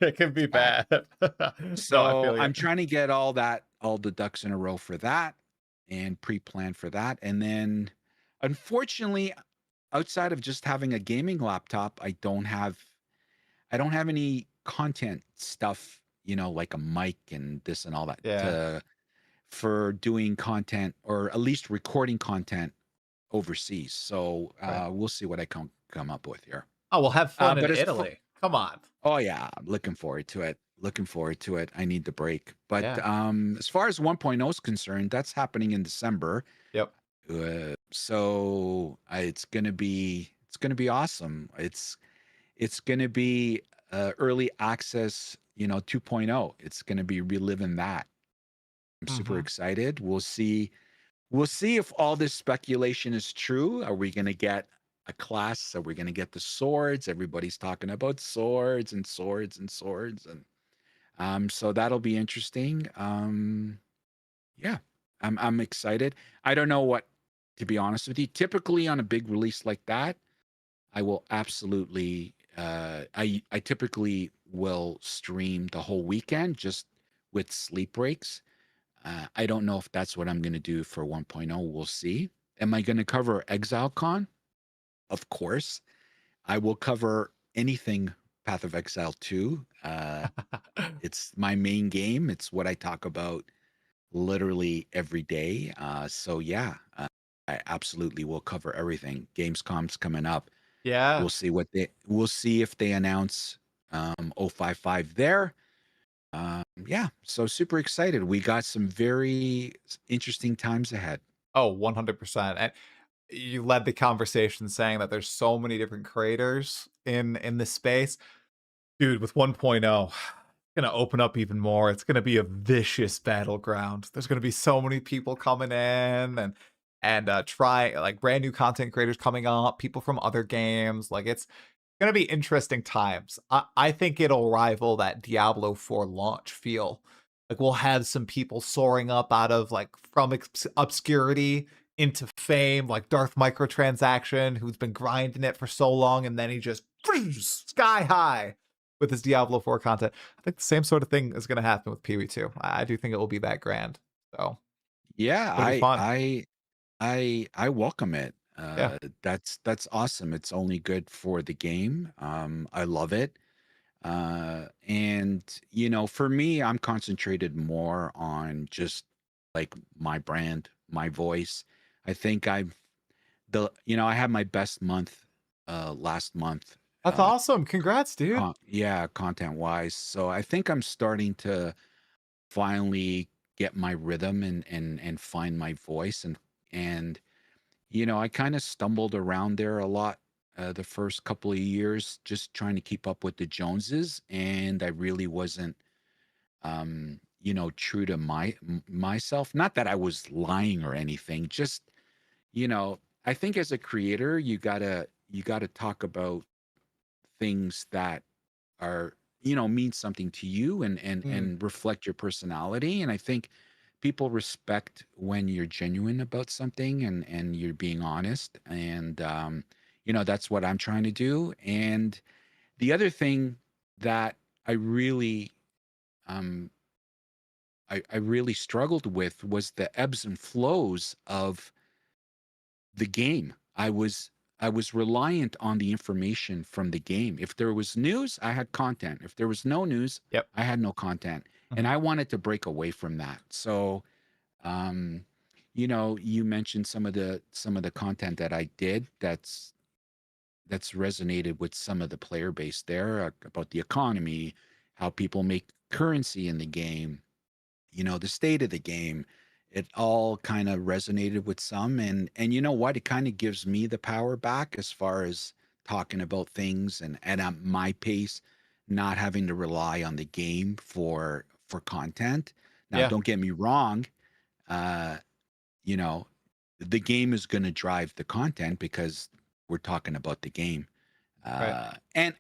It can be Bad. bad. No, I So feel you. I'm trying to get all the ducks in a row for that and pre-plan for that. And then unfortunately, outside of just having a gaming laptop, I don't have any content stuff, like a mic and this and all that Yeah, for doing content or at least recording content overseas. So right. we'll see what I can come up with here. Oh, well, have fun in But as far Italy. Come on. Oh yeah, I'm looking forward to it. Looking forward to it. I need the break. But Yeah. as far as 1.0 is concerned, that's happening in December. Yep. So it's gonna be awesome. It's gonna be early access, 2.0. It's gonna be reliving that. I'm super Mhm. excited. We'll see. We'll see if all this speculation is true. Are we gonna get a class? Are we gonna get the swords? Everybody's talking about swords and swords and swords, and so that'll be interesting. Yeah, I'm excited. I don't know what, to be honest with you. Typically on a big release like that, I will absolutely. I typically will stream the whole weekend just with sleep breaks. I don't know if that's what I'm going to do for 1.0. We'll see. Am I going to cover ExileCon? Of course. I will cover anything Path of Exile 2. It's my main game. It's what I talk about literally every day. So yeah, I absolutely will cover everything. Gamescom's coming up. Yeah. We'll see if they announce 055 there. Yeah, so super excited. We got some very interesting times ahead. Oh, 100%. And you led the conversation saying that there's so many different creators in this space. Dude, with 1.0, gonna open up even more. It's gonna be a vicious battleground. There's gonna be so many people coming in and try like brand new content creators coming up, people from other games. Like it's gonna be interesting times. I think it'll rival that Diablo 4 launch feel. Like we'll have some people soaring up out of like from obscurity into fame, like Darth Microtransaction, who's been grinding it for so long, and then he just sky high with his Diablo 4 content. I think the same sort of thing is going to happen with Pee 2. I do think it will be that grand. So Yeah, it's going to be fun. I welcome it. Yeah. That's awesome. It's only good for the game. I love it. And for me, I'm concentrated more on just like my brand, my voice. I think I had my best month last month. That's awesome. Congrats, dude. Yeah, content wise. So I think I'm starting to finally get my rhythm and find my voice and I kind of stumbled around there a lot the first couple of years just trying to keep up with the Joneses, and I really wasn't true to myself. Not that I was lying or anything, just you know, I think as a creator, you gotta talk about things that are mean something to you Mm, and reflect your personality. And I think people respect when you're genuine about something and you're being honest. And that's what I'm trying to do. And the other thing that I really um I really struggled with was the ebbs and flows of the game. I was reliant on the information from the game. If there was news, I had content. If there was no news, yep. I had no content. And Mhm. I wanted to break away from that. So, um, you mentioned some of the content that I did that's resonated with some of the player base there about the economy, how people make currency in the game, the state of the game. It all kind of resonated with some, and you know what? It kind of gives me the power back as far as talking about things and at my pace, not having to rely on the game for content. Now, Yeah, don't get me wrong, uh, you know, the game is going to drive the content because we're talking about the game. right. And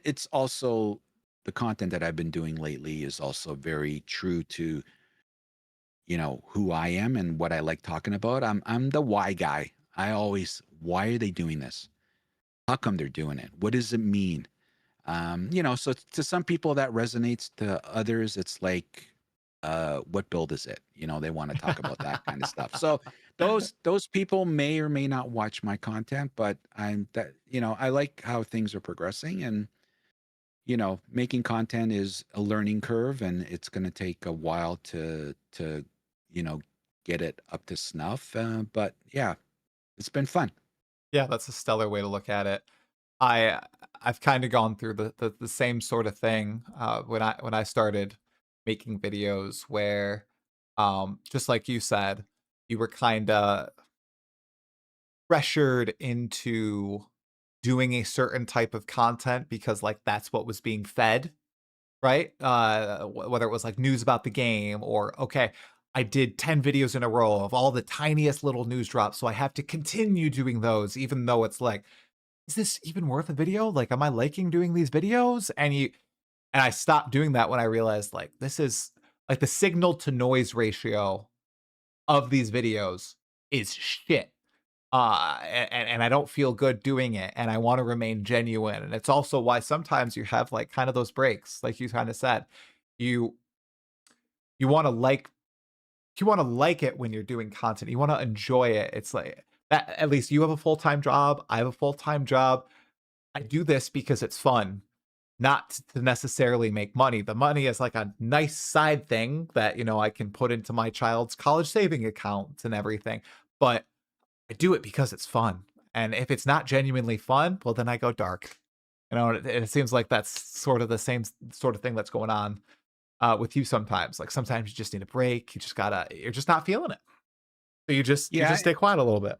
it's also the content that I've been doing lately is also very true to who I am and what I like talking about. I'm the why guy. Why are they doing this? How come they're doing it? What does it mean? So to some people that resonates, to others it's like, what build is it? They want to talk about that kind of stuff. So those people may or may not watch my content, but I like how things are progressing, and making content is a learning curve, and it's going to take a while to you know get it up to snuff. But yeah, it's been fun. Yeah, that's a stellar way to look at it. I I've kinda gone through the same sort of thing, when I started making videos where, just like you said, you were kinda pressured into doing a certain type of content because, like, that's what was being fed, right? Whether it was, like, news about the game or, "Okay, I did 10 videos in a row of all the tiniest little news drops, so I have to continue doing those even though it's like, is this even worth a video? Like, am I liking doing these videos?" And I stopped doing that when I realized, like, this is like, the signal to noise ratio of these videos is shit. And I don't feel good doing it, and I wanna remain genuine, and it's also why sometimes you have, like, kind of those breaks, like you kinda said. You you wanna like you wanna like it when you're doing content, you wanna enjoy it. It's like that at least you have a full-time job, I have a full-time job. I do this because it's fun, not to necessarily make money. The money is like a nice side thing that, I can put into my child's college saving account and everything, but I do it because it's fun. And if it's not genuinely fun, well, then I go dark. It seems like that's sort of the same sort of thing that's going on with you sometimes. Like sometimes you just need a break. You're just not feeling it. So you just Yeah, stay quiet a little bit.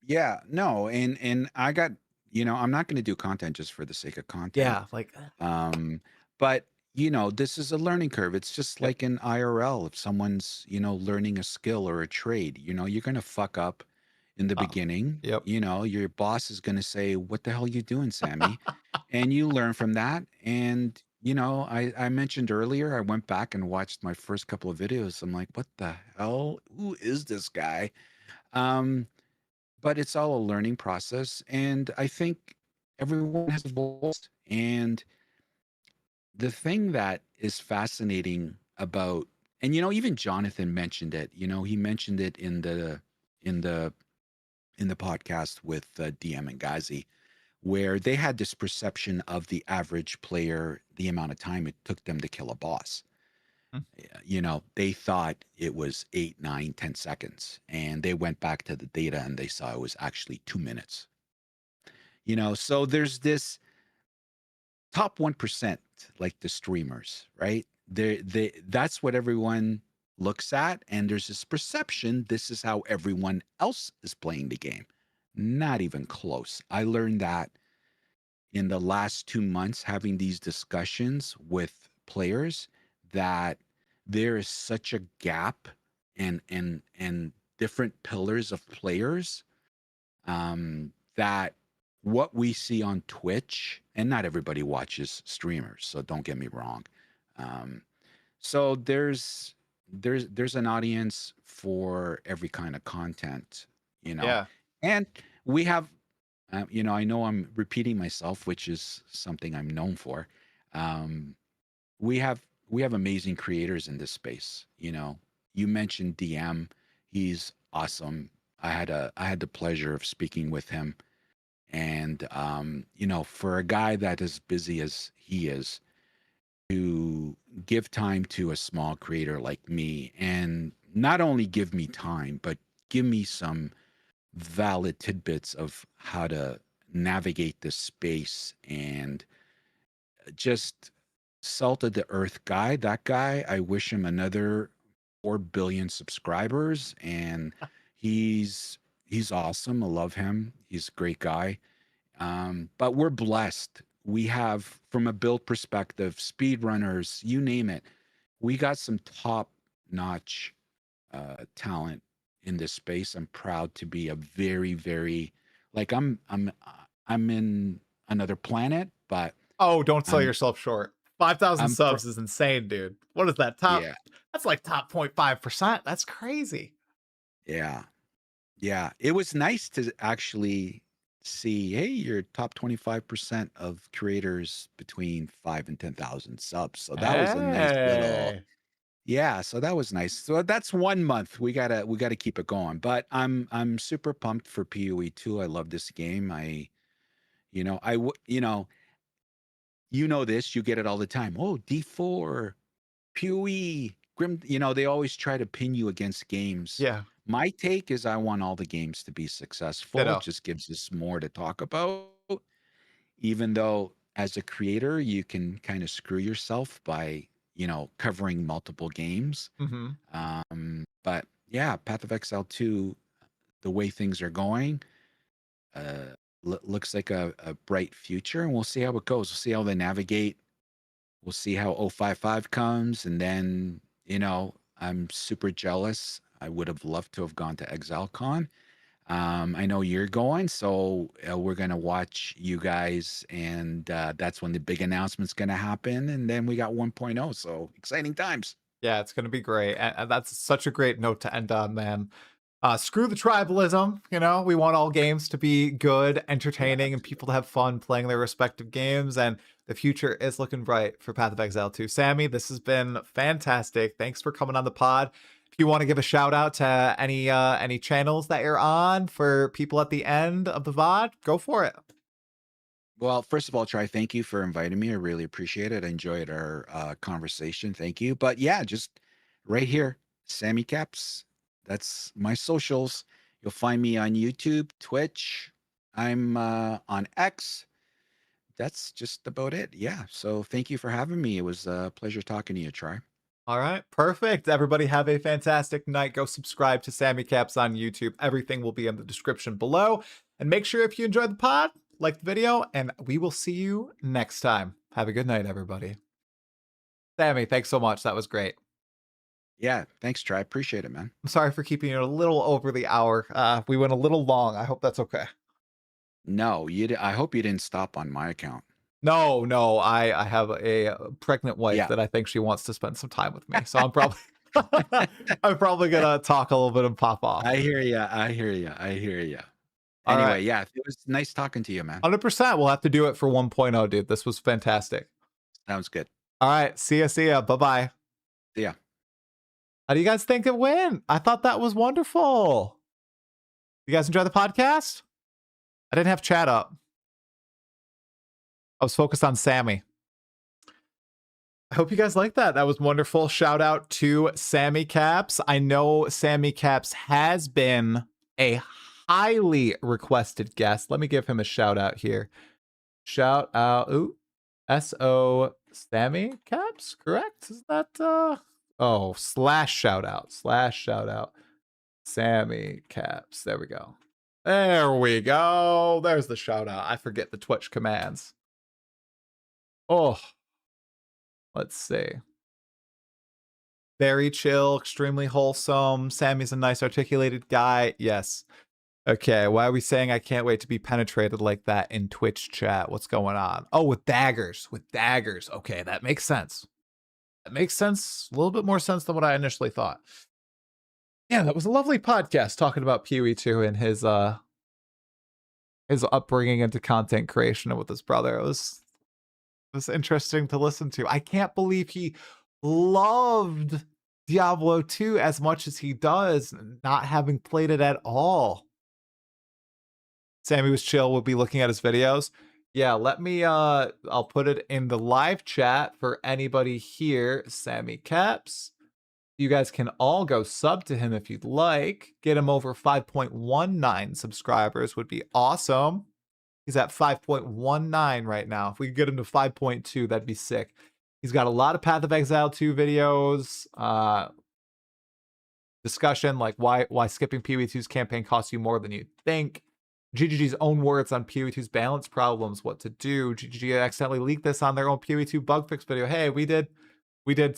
yeah, no, and I got, I'm not going to do content just for the sake of content. Yeah, like Um, but this is a learning curve. It's just yep, like in IRL. If someone's, learning a skill or a trade, you're gonna fuck up in the uh, beginning. yep. Your boss is gonna say, "What the hell are you doing, Sammy?" And you learn from that. And I mentioned earlier, I went back and watched my first couple of videos. I'm like, "What the hell? Who is this guy?" Um, but it's all a learning process, and I think everyone has a voice. And the thing that is fascinating about, and even Jonathan mentioned it, he mentioned it in the in the podcast with DM and Gazi, where they had this perception of the average player, the amount of time it took them to kill a boss. Hmm. They thought it was 8, 9, 10 seconds, and they went back to the data and they saw it was actually 2 minutes. So there's this top 1%, like the streamers, right? That's what everyone looks at, and there's this perception this is how everyone else is playing the game. Not even close. I learned that in the last 2 months having these discussions with players, that there is such a gap and different pillars of players, that what we see on Twitch, and not everybody watches streamers, so don't get me wrong. Um, so there's an audience for every kind of content, you know, Yeah. and we have, I know I'm repeating myself, which is something I'm known for. Um, we have we have amazing creators in this space. You mentioned DM, he's awesome. I had the pleasure of speaking with him, and for a guy that is busy as he is, to give time to a small creator like me, and not only give me time, but give me some valid tidbits of how to navigate this space, and just salt of the earth guy. That guy, I wish him another 4 billion subscribers, and he's awesome. I love him. He's a great guy. But we're blessed. We have, from a build perspective, speedrunners, you name it. We got some top notch talent in this space. I'm proud to be a very, very, like, I'm in another planet, but Oh, don't sell I'm yourself short. 5,000 I'm subs is insane, dude. What is that? yeah, That's like top 0.5%. That's crazy. yeah, yeah. It was nice to actually see, hey, you're top 25% of creators between 5 and 10,000 subs. So that was a nice little, Hey. yeah, so that was nice. So that's 1 month. We gotta keep it going. But I'm super pumped for PoE 2. I love this game. I this, you get it all the time. Oh, D4, PoE, Grim, they always try to pin you against games. Yeah. My take is I want all the games to be successful. It Ditto. just gives us more to talk about, even though as a creator, you can kind of screw yourself by, covering multiple games. Hmm. But yeah, Path of Exile 2, the way things are going, looks like a bright future, and we'll see how it goes. We'll see how they navigate. We'll see how 055 comes, and then, I'm super jealous. I would have loved to have gone to ExileCon. I know you're going, so we're gonna watch you guys, and that's when the big announcement's gonna happen, and then we got 1.0. So exciting times. Yeah, it's gonna be great. And that's such a great note to end on, man. Screw the tribalism. We want all games to be good, Yeah, entertaining, and people to have fun playing their respective games. And the future is looking bright for Path of Exile 2. Sammy, this has been fantastic. Thanks for coming on the pod. If you want to give a shout out to any channels that you're on for people at the end of the VOD, go for it. well, first of all, Try, thank you for inviting me. I really appreciate it. I enjoyed our conversation. Thank you. But yeah, just right here, SamyCaps. That's my socials. You'll find me on YouTube, Twitch. I'm on X. That's just about it. Yeah. So thank you for having me. It was a pleasure talking to you, Try. All right, perfect. Everybody have a fantastic night. Go subscribe to SamyCaps on YouTube. Everything will be in the description below. And make sure if you enjoyed the pod, like the video, and we will see you next time. Have a good night, everybody. Sammy, thanks so much. That was great. Yeah. Thanks, Try. Appreciate it, man. I'm sorry for keeping you a little over the hour. We went a little long. I hope that's okay. No, I hope you didn't stop on my account. No, no, I have a pregnant wife Yeah. that I think she wants to spend some time with me. So I'm probably I'm probably gonna talk a little bit and pop off. I hear you. I hear you. I hear you. All right. Anyway, yeah, it was nice talking to you, man. 100%. We'll have to do it for 1.0, dude. This was fantastic. Sounds good. All right. See ya. See ya. Bye bye. See ya. How do you guys think it went? I thought that was wonderful. You guys enjoy the podcast? I didn't have chat up. I was focused on Sammy. I hope you guys like that. That was wonderful. Shout out to SamyCaps. I know SamyCaps has been a highly requested guest. Let me give him a shout out here. Shout out. Ooh. S.O. SamyCaps, correct? Is that oh, slash shout out. SamyCaps. There we go. There we go. There's the shout out. I forget the Twitch commands. Oh, let's see. Very chill, extremely wholesome. Sammy's a nice articulated guy. Yes. Okay, why are we saying I can't wait to be penetrated like that in Twitch chat? What's going on? Oh, with daggers. With daggers. Okay, that makes sense. That makes sense. A little bit more sense than what I initially thought. Yeah, that was a lovely podcast talking about Pee-wee 2 and his upbringing into content creation with his brother. It was interesting to listen to. I can't believe he loved Diablo 2 as much as he does, not having played it at all. Sammy was chill. We'll be looking at his videos. Yeah, let me, I'll put it in the live chat for anybody here. SamyCaps. You guys can all go sub to him if you'd like. Get him over 5.19 subscribers would be awesome. He's at 5.19 right now. If we could get him to 5.2, that'd be sick. He's got a lot of Path of Exile 2 videos. Discussion like why skipping Pee-wee 2's campaign costs you more than you think. GGG's own words on Pee-wee 2's balance problems, what to do. GGG accidentally leaked this on their own Pee-wee 2 bug fix video. Hey, we did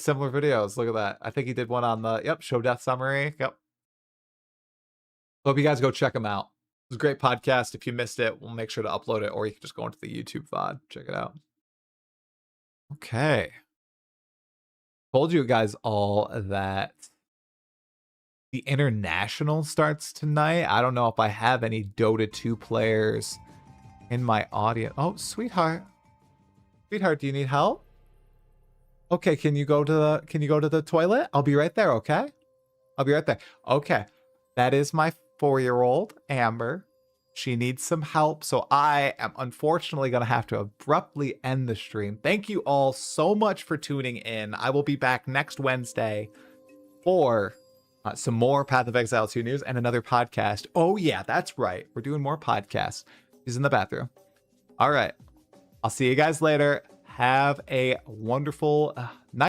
similar videos. Look at that. I think he did one on the show death summary. Yep. Hope you guys go check him out. It was a great podcast. If you missed it, we'll make sure to upload it, or you can just go into the YouTube VOD. Check it out. Okay. Told you guys all that the International starts tonight. I don't know if I have any Dota 2 players in my audience. Oh, sweetheart. Sweetheart, do you need help? Okay, can you go to the toilet? I'll be right there, okay? I'll be right there. Okay. That is my 4-year-old, Amber. She needs some help, so I am unfortunately going to have to abruptly end the stream. Thank you all so much for tuning in. I will be back next Wednesday for some more Path of Exile 2 news and another podcast. Oh, yeah, that's right. We're doing more podcasts. He's in the bathroom. All right. I'll see you guys later. Have a wonderful